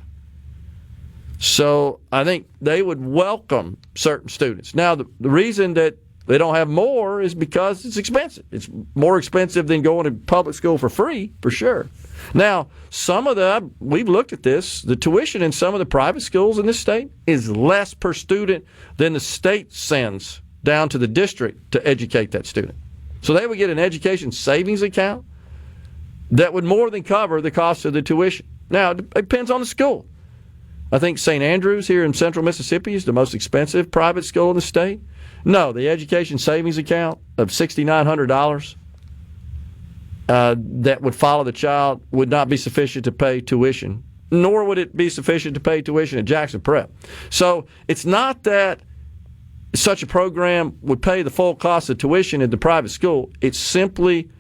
So I think they would welcome certain students. Now, the reason that they don't have more is because it's expensive. It's more expensive than going to public school for free, for sure. Now, we've looked at this, the tuition in some of the private schools in this state is less per student than the state sends down to the district to educate that student. So they would get an education savings account that would more than cover the cost of the tuition. Now, it depends on the school. I think St. Andrews here in central Mississippi is the most expensive private school in the state. No, the education savings account of $6,900 that would follow the child would not be sufficient to pay tuition nor would it be sufficient to pay tuition at Jackson Prep. So it's not that such a program would pay the full cost of tuition at the private school. It simply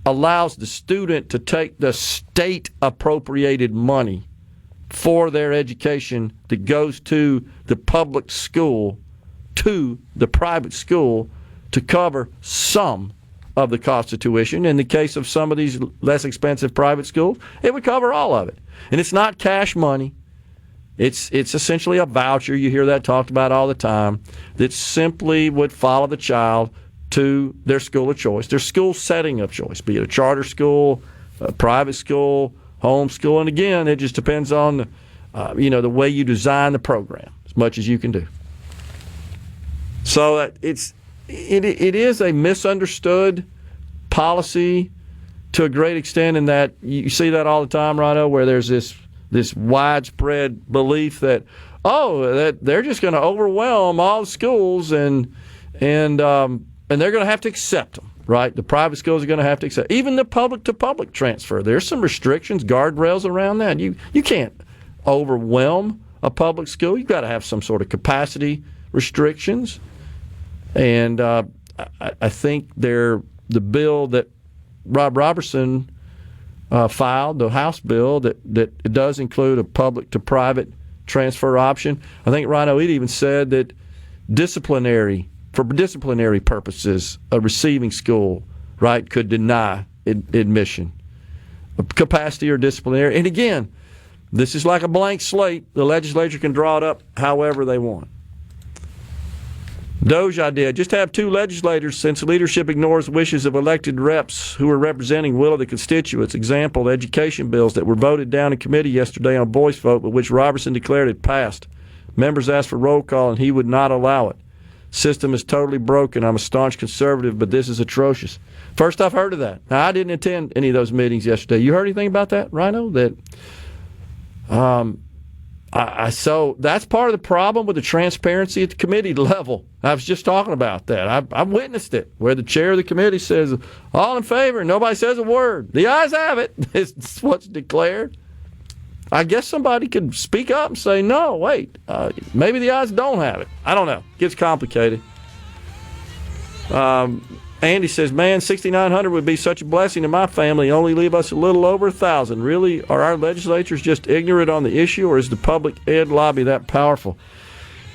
allows the student to take the state-appropriated money for their education that goes to the public school, to the private school, to cover some of the cost of tuition. In the case of some of these less expensive private schools, it would cover all of it. And it's not cash money. It's essentially a voucher. You hear that talked about all the time, that simply would follow the child to their school of choice, their school setting of choice, be it a charter school, a private school, home school. And again, it just depends on the way you design the program as much as you can do. So it is a misunderstood policy to a great extent, in that you see that all the time, Rhino, where there's this widespread belief that that they're just going to overwhelm all the schools and they're going to have to accept them, right? The private schools are going to have to accept even the public-to-public transfer. There's some restrictions, guardrails around that. You can't overwhelm a public school. You've got to have some sort of capacity restrictions. And I think the bill that Rob Robertson filed, the House bill, that it does include a public-to-private transfer option. I think Rhino Eat even said that for disciplinary purposes, a receiving school, right, could deny admission. Capacity or disciplinary. And again, this is like a blank slate. The legislature can draw it up however they want. Doge idea. Just have two legislators, since leadership ignores wishes of elected reps who are representing will of the constituents. Example, education bills that were voted down in committee yesterday on voice vote, but which Robertson declared had passed. Members asked for roll call, and he would not allow it. System is totally broken. I'm a staunch conservative, but this is atrocious. First I've heard of that. Now, I didn't attend any of those meetings yesterday. You heard anything about that, Rhino? So that's part of the problem with the transparency at the committee level. I was just talking about that. I've witnessed it, where the chair of the committee says, all in favor, and nobody says a word. The ayes have it. It's what's declared. I guess somebody could speak up and say, no, wait, maybe the ayes don't have it. I don't know. It gets complicated. Andy says, man, 6,900 would be such a blessing to my family, only leave us a little over 1,000. Really, are our legislatures just ignorant on the issue, or is the public ed lobby that powerful?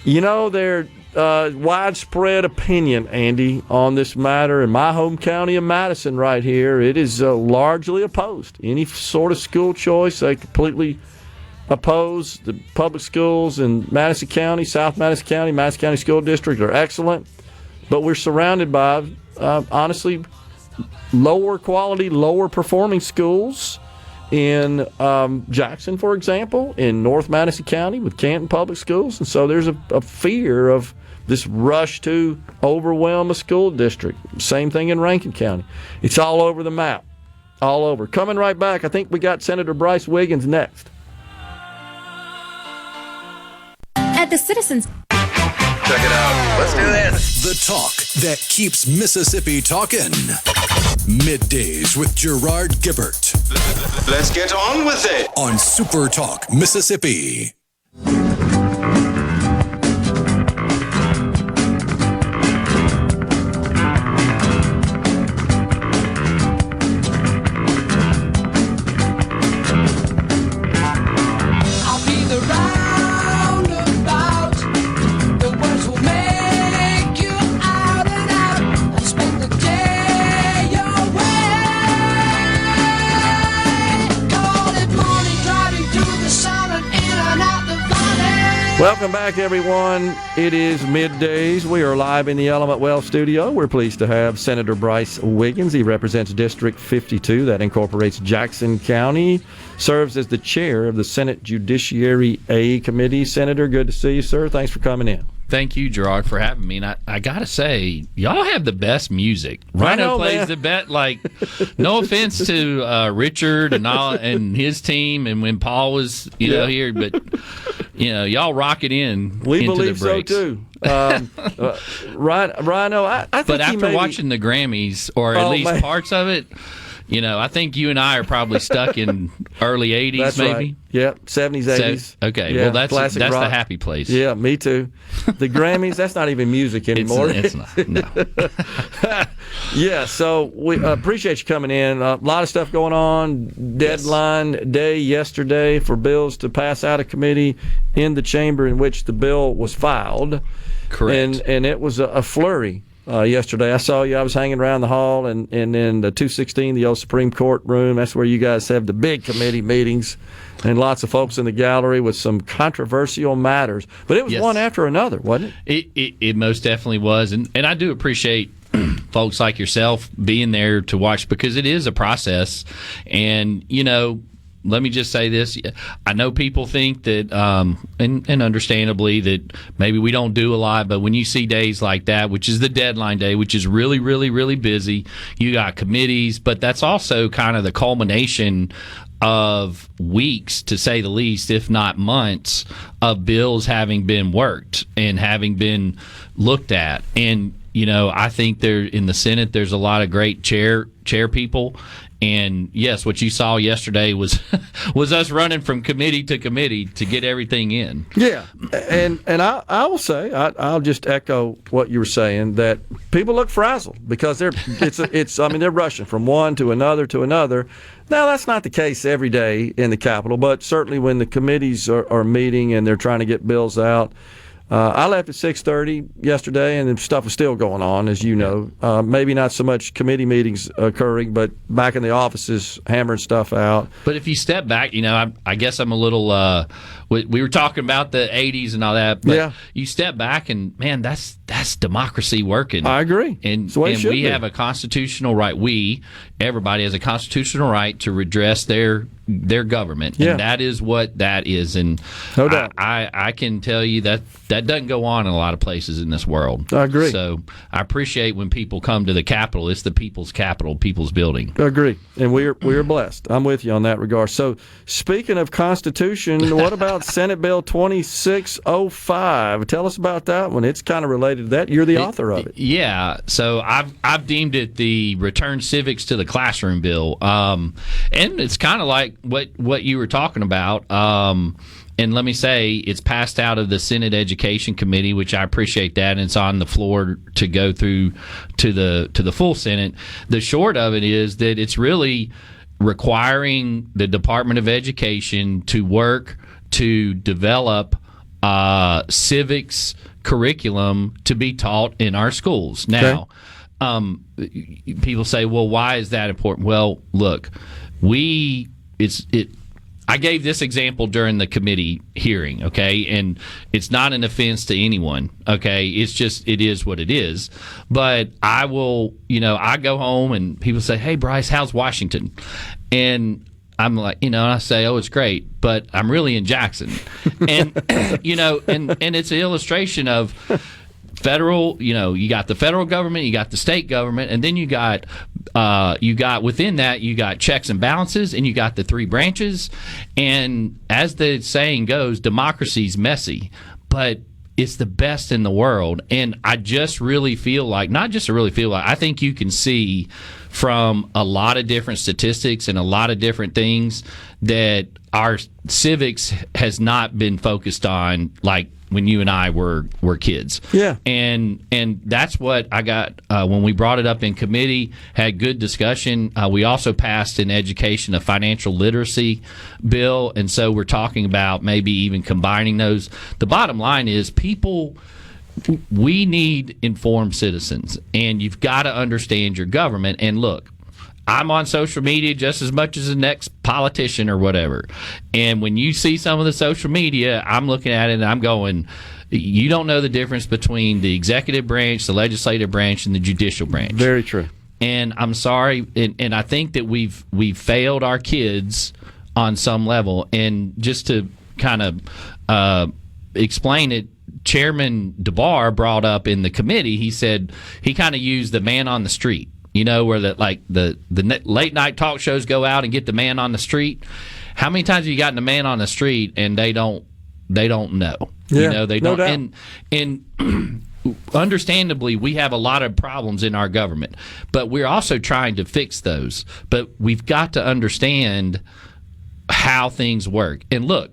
There's widespread opinion, Andy, on this matter. In my home county of Madison right here, it is largely opposed. Any sort of school choice, they completely oppose. The public schools in Madison County, South Madison County School District are excellent. But we're surrounded by, honestly, lower quality, lower performing schools in Jackson, for example, in North Madison County with Canton Public Schools. And so there's a fear of this rush to overwhelm a school district. Same thing in Rankin County. It's all over the map, all over. Coming right back, I think we got Senator Bryce Wiggins next. At the Citizens... Check it out. Let's do this. The talk that keeps Mississippi talking. Middays with Gerard Gibert. Let's get on with it. On SuperTalk Mississippi. Welcome back, everyone. It is Middays. We are live in the Element Wealth studio. We're pleased to have Senator Bryce Wiggins. He represents District 52. That incorporates Jackson County. Serves as the chair of the Senate Judiciary A Committee. Senator, good to see you, sir. Thanks for coming in. Thank you, Gerard, for having me. And I got to say, y'all have the best music. Rhino plays the best. Like, no offense to Richard and his team, and when Paul was here, but y'all rock it in. We into believe the breaks. So too. Rhino, I think. But after watching the Grammys, or at least parts of it, I think you and I are probably stuck in early 80s, That's maybe. Right. Yeah, 70s, 80s. Okay, yeah, well, that's classic rock. the happy place. Yeah, me too. The Grammys, that's not even music anymore. It's not. No. Yeah, so we appreciate you coming in. A lot of stuff going on. Deadline day yesterday for bills to pass out of committee in the chamber in which the bill was filed. Correct. And it was a flurry. Yesterday, I saw you. I was hanging around the hall, and in the 216, the old Supreme Court room. That's where you guys have the big committee meetings, and lots of folks in the gallery with some controversial matters. But it was one after another, wasn't it? It most definitely was, and I do appreciate folks like yourself being there to watch, because it is a process. And let me just say this. I know people think that, and understandably, that maybe we don't do a lot, but when you see days like that, which is the deadline day, which is really, really, really busy, you got committees, but that's also kind of the culmination of weeks, to say the least, if not months, of bills having been worked and having been looked at. And, I think there in the Senate, there's a lot of great chair people. And yes, what you saw yesterday was us running from committee to committee to get everything in. Yeah, and I will say I'll just echo what you were saying, that people look frazzled because they're rushing from one to another to another. Now that's not the case every day in the Capitol, but certainly when the committees are meeting and they're trying to get bills out. I left at 6:30 yesterday, and stuff was still going on, as you know. Maybe not so much committee meetings occurring, but back in the offices, hammering stuff out. But if you step back, I guess I'm a little. We were talking about the 80s and all that, but you step back and, man, that's democracy working. I agree. And we have a constitutional right. Everybody has a constitutional right to redress their government, and that is what that is. And no doubt. I can tell you that doesn't go on in a lot of places in this world. I agree. So I appreciate when people come to the Capitol. It's the people's Capitol, people's building. I agree, and we are blessed. I'm with you on that regard. So speaking of Constitution, what about Senate Bill 2605? Tell us about that one. It's kind of related to that. You're the author of it. Yeah. So I've deemed it the Return Civics to the Classroom bill, and it's kind of like what you were talking about. And let me say, it's passed out of the Senate Education Committee, which I appreciate that, and it's on the floor to go through to the full Senate. The short of it is that it's really requiring the Department of Education to work to develop civics curriculum to be taught in our schools. Now, people say, well, why is that important? Well, look, I gave this example during the committee hearing, okay, and it's not an offense to anyone, okay, it's just, it is what it is. But I will, I go home and people say, hey, Bryce, how's Washington? And I'm like, I say, oh, it's great, but I'm really in Jackson. And, and it's an illustration of federal, you got the federal government, you got the state government, and then you got within that, you got checks and balances, and you got the three branches. And as the saying goes, democracy's messy, but it's the best in the world. And I just really feel like, I think you can see from a lot of different statistics and a lot of different things that our civics has not been focused on like when you and I were kids. Yeah. And that's what I got when we brought it up in committee, had good discussion. We also passed in education a financial literacy bill, and so we're talking about maybe even combining those. The bottom line is we need informed citizens, and you've got to understand your government. And look, I'm on social media just as much as the next politician or whatever. And when you see some of the social media, I'm looking at it and I'm going, you don't know the difference between the executive branch, the legislative branch, and the judicial branch. Very true. And I'm sorry, and I think that we've failed our kids on some level. And just to kind of explain it, Chairman DeBar brought up in the committee, he said he kind of used the man on the street. Where the late night talk shows go out and get the man on the street. How many times have you gotten a man on the street and they don't know? Yeah, They no don't. Doubt. And understandably, we have a lot of problems in our government, but we're also trying to fix those. But we've got to understand how things work. And look,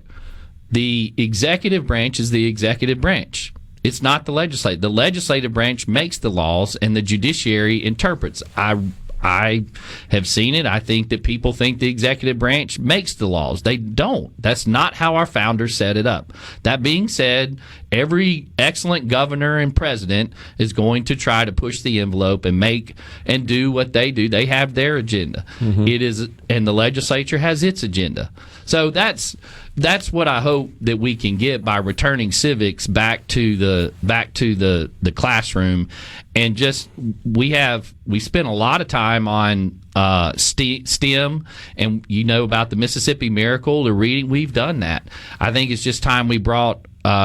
the executive branch is the executive branch. It's not the legislative. The legislative branch makes the laws, and the judiciary interprets. I have seen it. I think that people think the executive branch makes the laws. They don't. That's not how our founders set it up. That being said, every excellent governor and president is going to try to push the envelope and make and do what they do. They have their agenda. It is, and the legislature has its agenda. So that's what I hope that we can get by returning civics back to the classroom. And just we spent a lot of time on STEM, and you know about the Mississippi Miracle, the reading. We've done that. I think it's just time we brought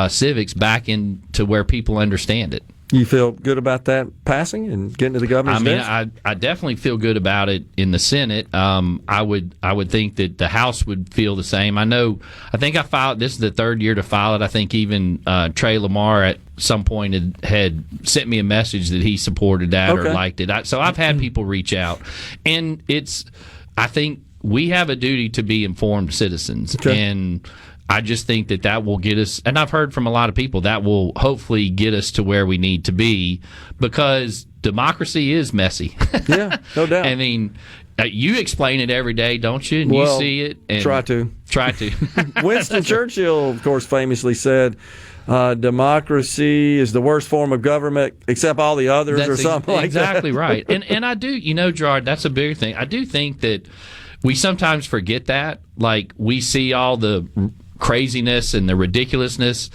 civics back into where people understand it. You feel good about that passing and getting to the governor's desk? I definitely feel good about it in the Senate. I would think that the House would feel the same. I think I filed. This is the third year to file it. I think even Trey Lamar at some point had sent me a message that he supported that or liked it. So I've had people reach out, and I think we have a duty to be informed citizens, and I just think that will get us, and I've heard from a lot of people, that will hopefully get us to where we need to be, because democracy is messy. Yeah, no doubt. I mean, you explain it every day, don't you? And you see it. And try to. Winston Churchill, of course, famously said, democracy is the worst form of government except all the others, or something like that. Exactly right. And I do, Gerard, that's a bigger thing. I do think that we sometimes forget that. Like, we see all the craziness and the ridiculousness,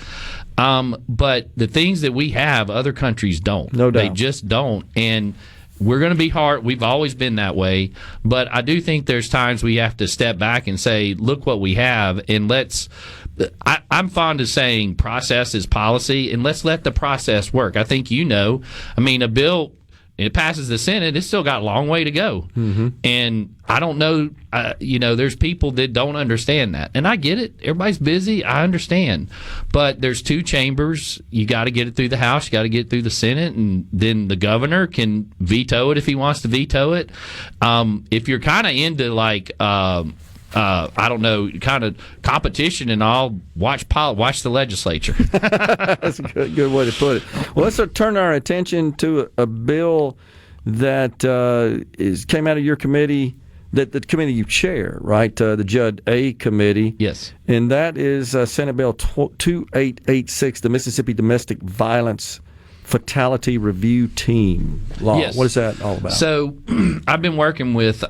but the things that we have, other countries don't. No doubt. They just don't. And we're going to be hard. We've always been that way. But I do think there's times we have to step back and say, look what we have, and I'm fond of saying process is policy, and let's let the process work. I think a bill, it passes the Senate, it's still got a long way to go. And I don't know, there's people that don't understand that. And I get it. Everybody's busy. I understand. But there's two chambers. You got to get it through the House. You got to get it through the Senate. And then the governor can veto it if he wants to veto it. If you're kind of into I don't know, kind of competition and all, watch the legislature. That's a good way to put it. Well, let's turn our attention to a bill that came out of your committee, that the committee you chair, right? The Judd A. Committee. Yes. And that is Senate Bill 2886, the Mississippi Domestic Violence Fatality Review Team law. Yes. What is that all about? So I've been working with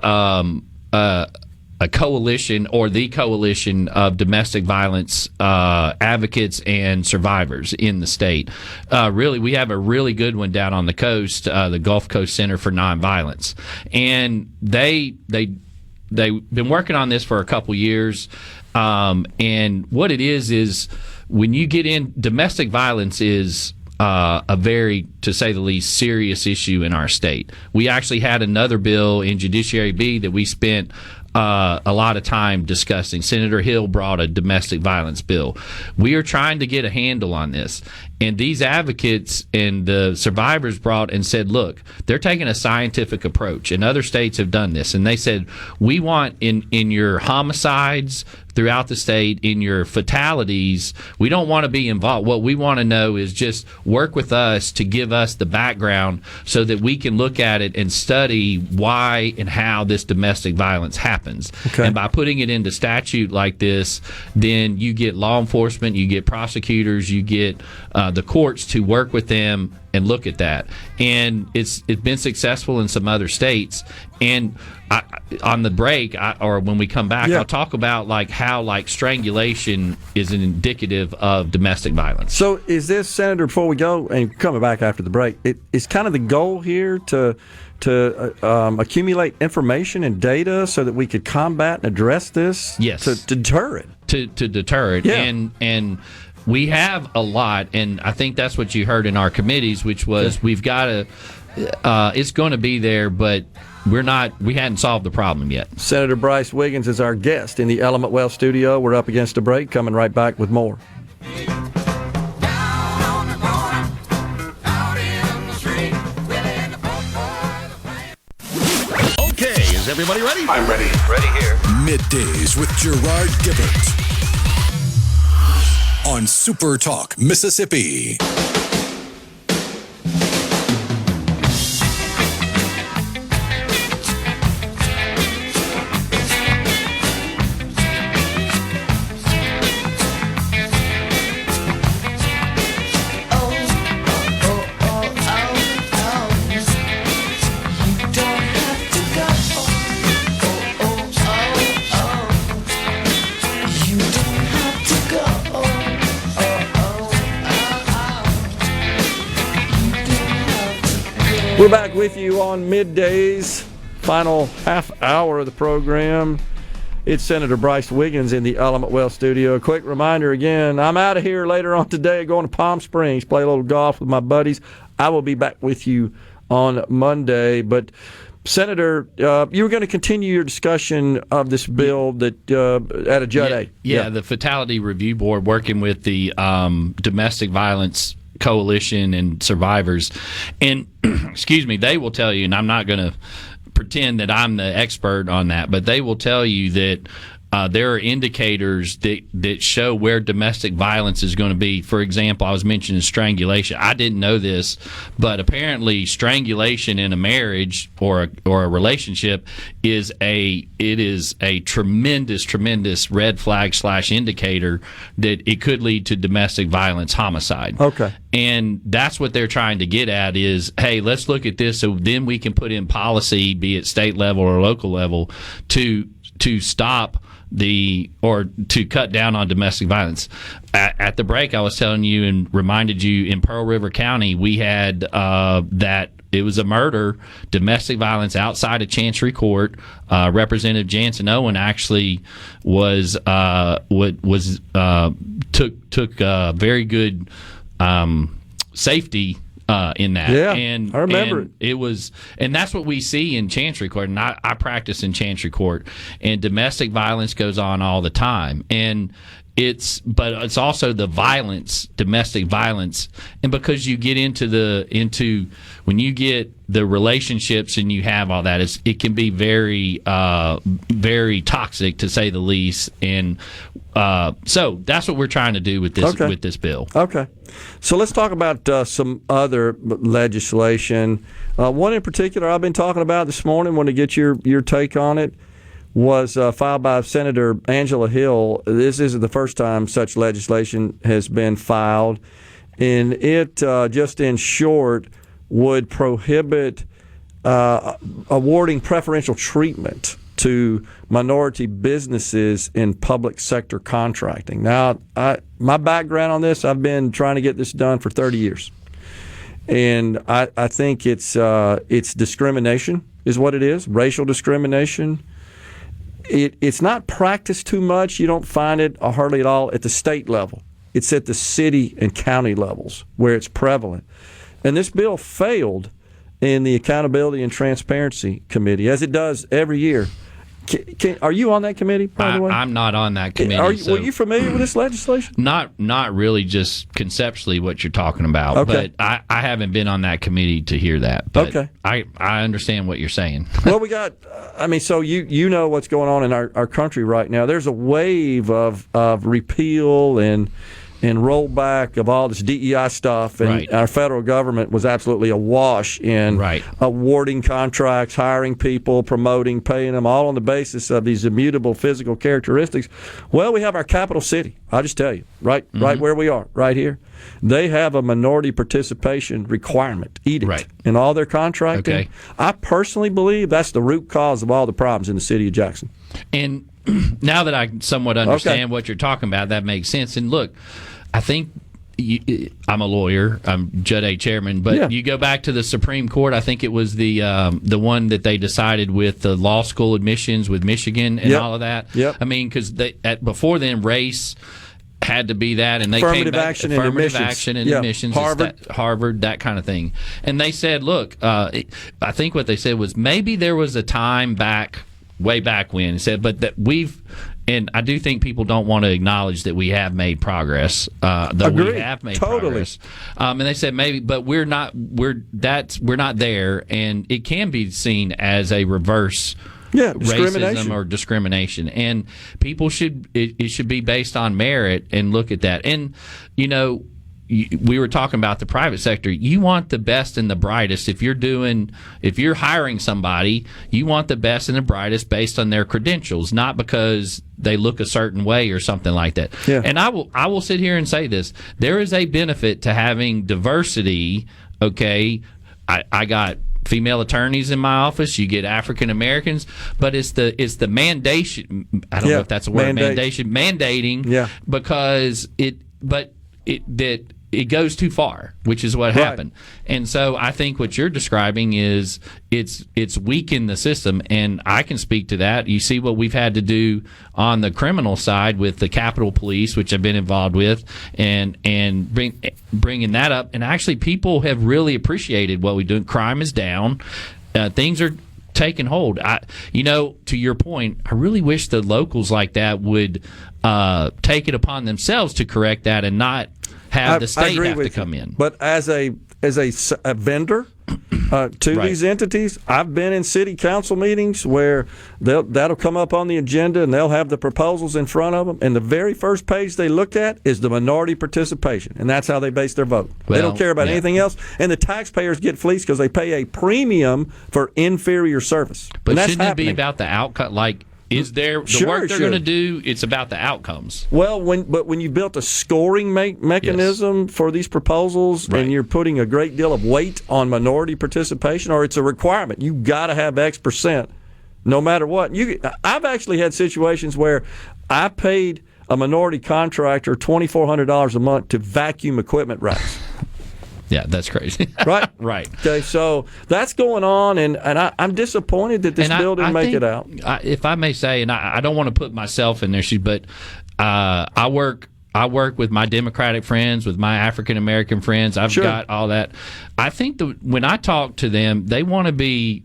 a coalition, or the coalition of domestic violence advocates and survivors in the state. Really, we have a really good one down on the coast, the Gulf Coast Center for Nonviolence, and they've been working on this for a couple years. And what it is when you get in, domestic violence is a very, to say the least, serious issue in our state. We actually had another bill in Judiciary B that we spent a lot of time discussing. Senator Hill brought a domestic violence bill. We are trying to get a handle on this. And these advocates and the survivors brought and said, look, they're taking a scientific approach, and other states have done this. And they said, we want in your homicides throughout the state, in your fatalities, we don't want to be involved. What we want to know is just work with us to give us the background so that we can look at it and study why and how this domestic violence happens. Okay. And by putting it into statute like this, then you get law enforcement, you get prosecutors, you get the courts to work with them and look at that. And it's been successful in some other states. And on the break, or when we come back, I'll talk about how strangulation is an indicative of domestic violence. So is this, Senator, before we go, and coming back after the break, is kind of the goal here to accumulate information and data so that we could combat and address this? Yes. To deter it. To deter it. Yeah. And we have a lot, and I think that's what you heard in our committees, which was we've got to, it's going to be there, but we hadn't solved the problem yet. Senator Bryce Wiggins is our guest in the Element Wealth studio. We're up against a break, coming right back with more. Is everybody ready? I'm ready. Ready here. Middays with Gerard Gibert on SuperTalk Mississippi. We're back with you on Middays, final half hour of the program. It's Senator Bryce Wiggins in the Element Well studio. A quick reminder again, I'm out of here later on today, going to Palm Springs, play a little golf with my buddies. I will be back with you on Monday. But, Senator, you were going to continue your discussion of this bill that at a Judd Yeah, the Fatality Review Board working with the Domestic Violence Coalition and survivors, and excuse me, they will tell you, and I'm not going to pretend that I'm the expert on that, but they will tell you that there are indicators that show where domestic violence is going to be. For example, I was mentioning strangulation. I didn't know this, but apparently strangulation in a marriage or a relationship is a tremendous red flag / indicator that it could lead to domestic violence, homicide. Okay. And that's what they're trying to get at is, hey, let's look at this so then we can put in policy, be it state level or local level, to stop to cut down on domestic violence. At the break, I was telling you and reminded you in Pearl River County, we had that it was a murder, domestic violence outside of Chancery Court. Representative Jansen Owen actually took very good safety in that. Yeah, and I remember it was, and that's what we see in Chancery Court. And I practice in Chancery Court, and domestic violence goes on all the time. But it's also the violence, domestic violence, and because you get into when you get the relationships and you have all that, it can be very very toxic, to say the least. And so that's what we're trying to do with this bill. Okay, so let's talk about some other legislation. One in particular I've been talking about this morning. Want to get your take on it. Was filed by Senator Angela Hill. This isn't the first time such legislation has been filed, and it just in short would prohibit awarding preferential treatment to minority businesses in public sector contracting. Now, my background on this, I've been trying to get this done for 30 years, and I think it's discrimination is what it is, racial discrimination. It's not practiced too much. You don't find it hardly at all at the state level. It's at the city and county levels where it's prevalent. And this bill failed in the Accountability and Transparency Committee, as it does every year. Are you on that committee, by the way? I'm not on that committee. Were you familiar with this legislation? Not really, just conceptually what you're talking about. Okay. But I haven't been on that committee to hear that. But okay. I understand what you're saying. Well, we got, so you know what's going on in our country right now. There's a wave of repeal and rollback of all this DEI stuff, and right. Our federal government was absolutely awash in awarding contracts, hiring people, promoting, paying them, all on the basis of these immutable physical characteristics. Well, we have our capital city. I'll just tell you, right where we are, right here. They have a minority participation requirement, edict, in all their contracting. Okay. I personally believe that's the root cause of all the problems in the city of Jackson. And now that I somewhat understand what you're talking about, that makes sense. And look, I think I'm a lawyer. I'm Judd A. chairman, but you go back to the Supreme Court. I think it was the one that they decided with the law school admissions with Michigan and all of that. Yep. I mean, because before then, race had to be that, and they affirmative came back action affirmative and action and admissions, Harvard, that kind of thing. And they said, look, I think what they said was maybe there was a time way back when, it said, but that and I do think people don't want to acknowledge that we have made progress. Agreed. We have made totally. progress. And they said maybe, but we're not there, and it can be seen as a reverse racism or discrimination. And people it should be based on merit and look at that. And, we were talking about the private sector. You want the best and the brightest. If you're hiring somebody, you want the best and the brightest based on their credentials, not because they look a certain way or something like that. Yeah. And I will sit here and say this. There is a benefit to having diversity. Okay, I got female attorneys in my office. You get African Americans, but it's the mandation. I don't know if that's a word. Mandating. Yeah. Because it goes too far, which is what happened. And so I think what you're describing is it's weakened the system, and I can speak to that. You see what we've had to do on the criminal side with the Capitol Police, which I've been involved with, and bringing that up. And actually, people have really appreciated what we do. Crime is down. Things are taking hold. To your point, I really wish the locals like that would take it upon themselves to correct that and not have the state have to come in. But as a vendor to these entities, I've been in city council meetings where that'll come up on the agenda and they'll have the proposals in front of them, and the very first page they look at is the minority participation, and that's how they base their vote. They don't care about anything else, and the taxpayers get fleeced because they pay a premium for inferior service. But shouldn't it be about the outcome? Like, is there the work they're going to do? It's about the outcomes. Well, when you built a scoring mechanism for these proposals, and you're putting a great deal of weight on minority participation, or it's a requirement, you got to have X percent, no matter what. I've actually had situations where I paid a minority contractor $2,400 a month to vacuum equipment racks. Yeah, that's crazy. Right? Right. Okay, so that's going on, and I'm disappointed that this bill didn't make it out. If I may say, and I don't want to put myself in their shoes, but I work with my Democratic friends, with my African American friends. I've got all that. I think when I talk to them, they want to be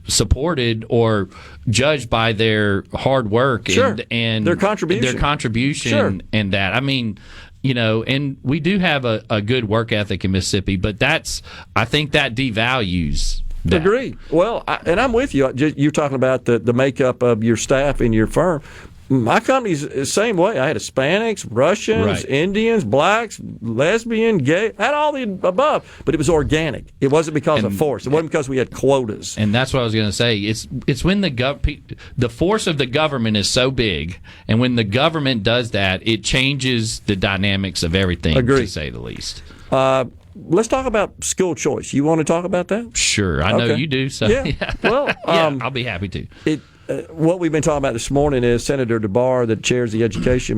supported or judged by their hard work and their contribution. And that. I mean, and we do have a good work ethic in Mississippi, but I think that devalues that. Agreed. Well, and I'm with you. You're talking about the makeup of your staff in your firm. My company's the same way. I had Hispanics, Russians, Indians, blacks, lesbian, gay, had all the above, but it was organic. It wasn't because of force. It wasn't because we had quotas. And that's what I was going to say. It's when the force of the government is so big, and when the government does that, it changes the dynamics of everything, to say the least. Let's talk about school choice. You want to talk about that? Sure. I know you do. So yeah. Well, I'll be happy to. What we've been talking about this morning is Senator DeBar, that chairs the Education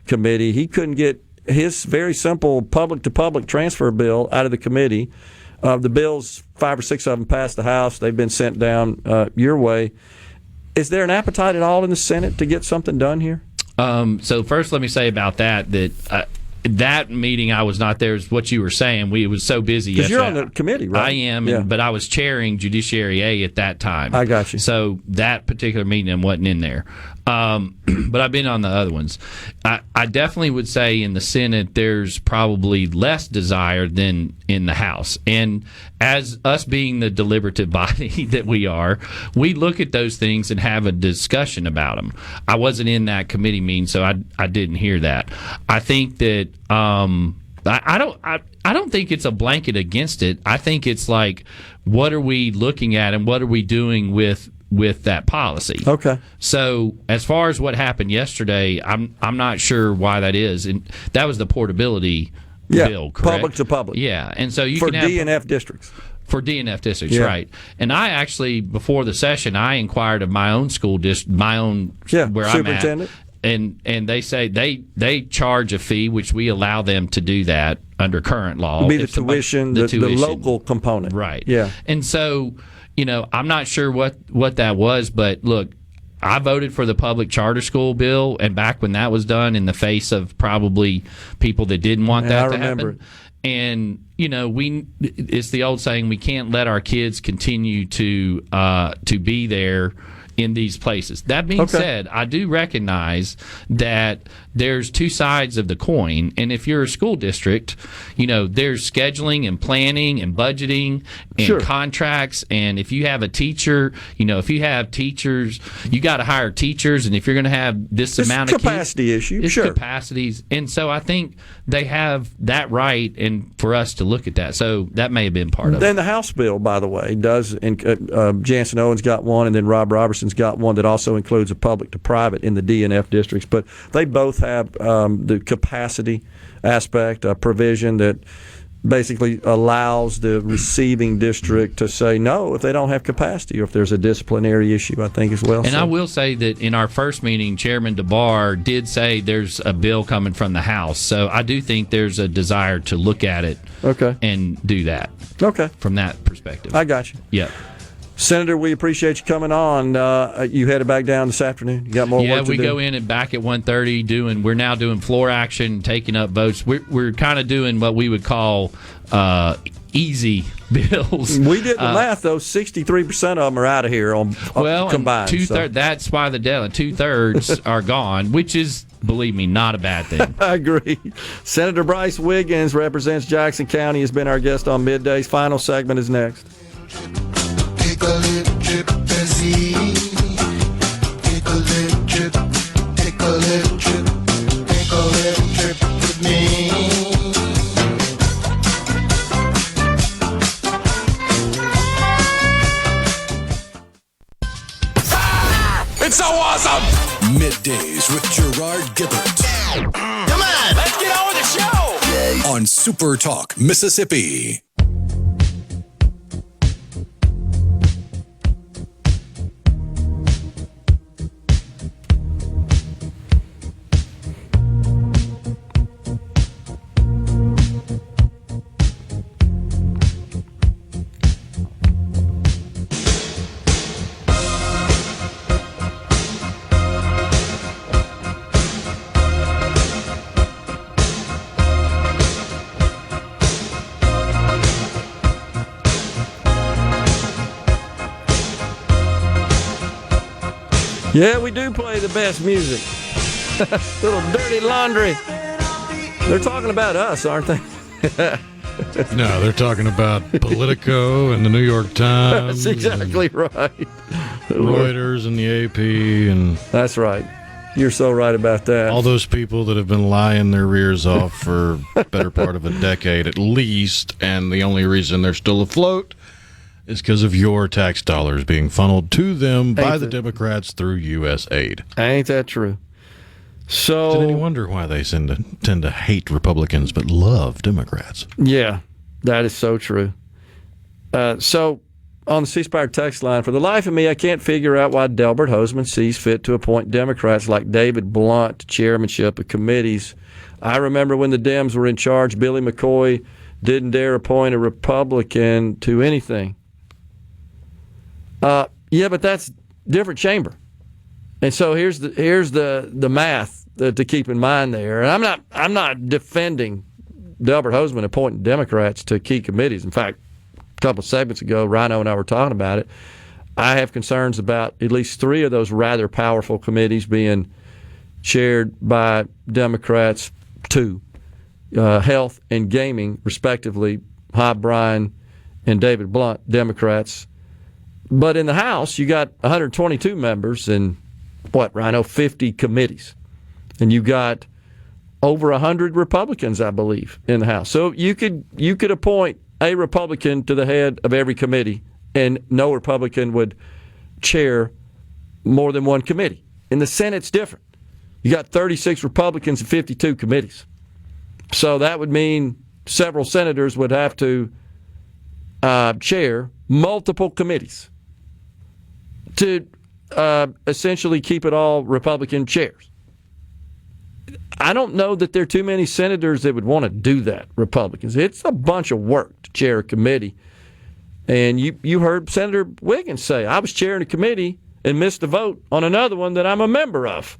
Committee. He couldn't get his very simple public-to-public transfer bill out of the committee. The bills, 5 or 6 of them passed the House. They've been sent down your way. Is there an appetite at all in the Senate to get something done here? So first, let me say about that meeting, I was not there, is what you were saying. It was so busy yesterday. Because you're on the committee, right? I am, but I was chairing Judiciary A at that time. I got you. So that particular meeting wasn't in there. But I've been on the other ones. I definitely would say in the Senate there's probably less desire than in the House. And as us being the deliberative body that we are, we look at those things and have a discussion about them. I wasn't in that committee meeting, so I didn't hear that. I think that I don't think it's a blanket against it. I think it's like, what are we looking at and what are we doing with that policy? Okay. So as far as what happened yesterday, I'm not sure why that is, and that was the portability bill, correct? Public to public. Yeah, and so you for can have DNF districts. For DNF districts, right? And I actually, before the session, I inquired of my own school district, where I'm at. And they say they charge a fee, which we allow them to do that under current law. It'd be the tuition, the local component. Right. Yeah. And so, I'm not sure what that was, but look, I voted for the public charter school bill, and back when that was done, in the face of probably people that didn't want that to happen. And it's the old saying, we can't let our kids continue to be there in these places. That being said, I do recognize that there's two sides of the coin, and if you're a school district, there's scheduling and planning and budgeting and contracts, and if you have a teacher, if you have teachers, you got to hire teachers, and if you're going to have this amount of capacity issue, it's capacities, and so I think they have that right, and for us to look at that, so that may have been part of it. Then the House bill, by the way, does, and Jansen Owens got one, and then Rob Robertson's got one that also includes a public to private in the DNF districts, but they both have the capacity aspect, a provision that basically allows the receiving district to say no if they don't have capacity or if there's a disciplinary issue, I think, as well. And I will say that in our first meeting, Chairman DeBar did say there's a bill coming from the House. So I do think there's a desire to look at it and do that. Okay. From that perspective. I got you. Yep. Senator, we appreciate you coming on. You headed back down this afternoon. You got more work to do? Yeah, we go in and back at 1:30. We're now doing floor action, taking up votes. We're kind of doing what we would call easy bills. We did the math, though. 63% of them are out of here combined. That's why the deadline. 2/3 are gone, which is, believe me, not a bad thing. I agree. Senator Bryce Wiggins represents Jackson County, has been our guest on Middays. Final segment is next. Take a little trip and see. Take a little trip. Take a little trip. Take a little trip with me. It's so awesome! Middays with Gerard Gibert. Come on, let's get on with the show! On SuperTalk Mississippi. Yeah, we do play the best music. Little dirty laundry. They're talking about us, aren't they? No, they're talking about Politico and the New York Times. That's exactly right. Reuters and the AP. And that's right. You're so right about that. All those people that have been lying their rears off for the better part of a decade at least, and the only reason they're still afloat is because of your tax dollars being funneled to them by the Democrats through U.S. aid. Ain't that true? So, is it any wonder why they tend to hate Republicans but love Democrats? Yeah, that is so true. So, on the C-Spire text line, for the life of me, I can't figure out why Delbert Hosemann sees fit to appoint Democrats like David Blunt to chairmanship of committees. I remember when the Dems were in charge, Billy McCoy didn't dare appoint a Republican to anything. Yeah, but that's different chamber, and so here's the math to keep in mind there. And I'm not defending Delbert Hosemann appointing Democrats to key committees. In fact, a couple of segments ago, Rhino and I were talking about it. I have concerns about at least 3 of those rather powerful committees being chaired by Democrats. 2, health and gaming, respectively, Hob Bryan and David Blunt, Democrats. But in the House, you got 122 members and, Rhino, 50 committees. And you got over 100 Republicans, I believe, in the House. So you could appoint a Republican to the head of every committee, and no Republican would chair more than one committee. In the Senate, it's different. You got 36 Republicans and 52 committees. So that would mean several senators would have to chair multiple committees to essentially keep it all Republican chairs. I don't know that there are too many senators that would want to do that, Republicans. It's a bunch of work to chair a committee. And you heard Senator Wiggins say, I was chairing a committee and missed a vote on another one that I'm a member of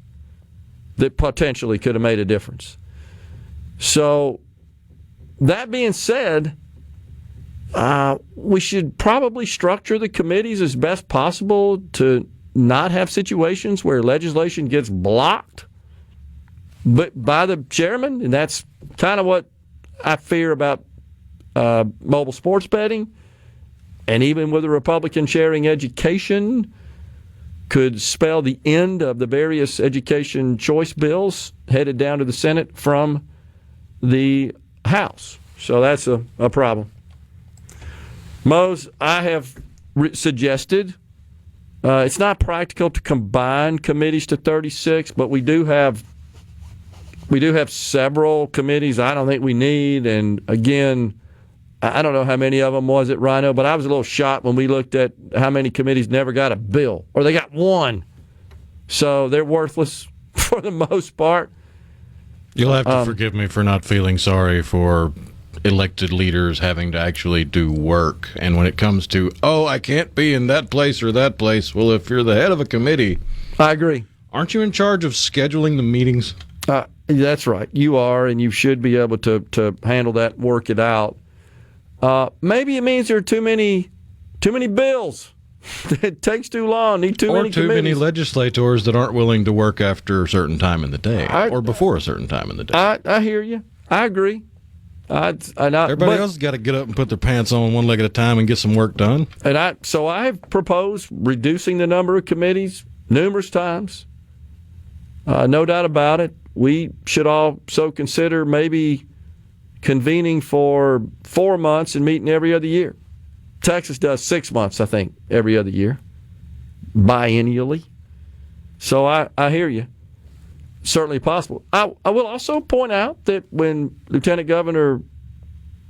that potentially could have made a difference. So, that being said, we should probably structure the committees as best possible to not have situations where legislation gets blocked but by the chairman? And that's kind of what I fear about mobile sports betting. And even with the Republican sharing education, could spell the end of the various education choice bills headed down to the Senate from the House. So that's a problem. Mose, I have suggested it's not practical to combine committees to 36, but we do have several committees I don't think we need. And again, I don't know how many of them was it, Rhino, but I was a little shocked when we looked at how many committees never got a bill, or they got one. So they're worthless for the most part. You'll have to forgive me for not feeling sorry for elected leaders having to actually do work. And when it comes to, I can't be in that place or that place, well, if you're the head of a committee, I agree. Aren't you in charge of scheduling the meetings? That's right. You are, and you should be able to handle that, work it out. Maybe it means there are too many bills. It takes too long. Need too many committees. Or too many legislators that aren't willing to work after a certain time in the day or before a certain time in the day. I hear you. I agree. Everybody else has got to get up and put their pants on one leg at a time and get some work done. And so I have proposed reducing the number of committees numerous times. No doubt about it. We should also consider maybe convening for 4 months and meeting every other year. Texas does 6 months, I think, every other year, biennially. So I hear you. Certainly possible. I will also point out that when Lieutenant Governor,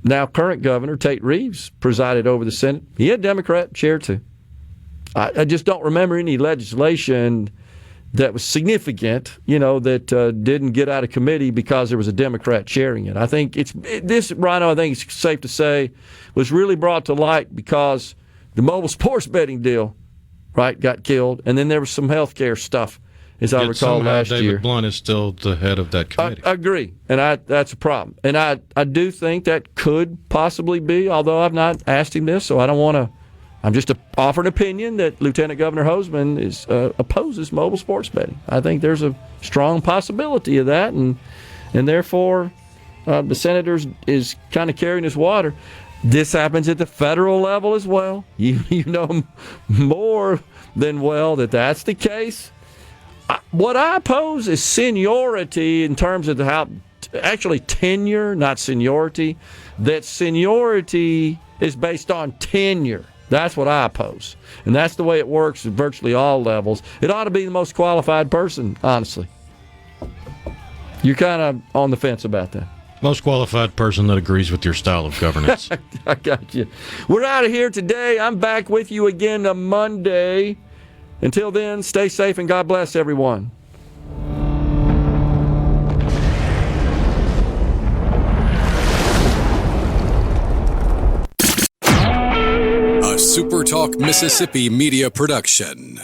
now current Governor, Tate Reeves presided over the Senate, he had Democrat chair too. I just don't remember any legislation that was significant, that didn't get out of committee because there was a Democrat chairing it. I think Rhino, I think it's safe to say, was really brought to light because the mobile sports betting deal, right, got killed, and then there was some health care stuff, as I recall last year. David Blunt is still the head of that committee. I agree, and that's a problem. And I do think that could possibly be, although I've not asked him this, so I don't want to. I'm just offering an opinion that Lieutenant Governor Hosemann opposes mobile sports betting. I think there's a strong possibility of that, and therefore the senator is kind of carrying his water. This happens at the federal level as well. You know more than well that's the case. What I oppose is seniority in terms of actually tenure, not seniority. That seniority is based on tenure. That's what I oppose. And that's the way it works at virtually all levels. It ought to be the most qualified person, honestly. You're kind of on the fence about that. Most qualified person that agrees with your style of governance. I got you. We're out of here today. I'm back with you again on Monday. Until then, stay safe and God bless everyone. SuperTalk Mississippi Media Production.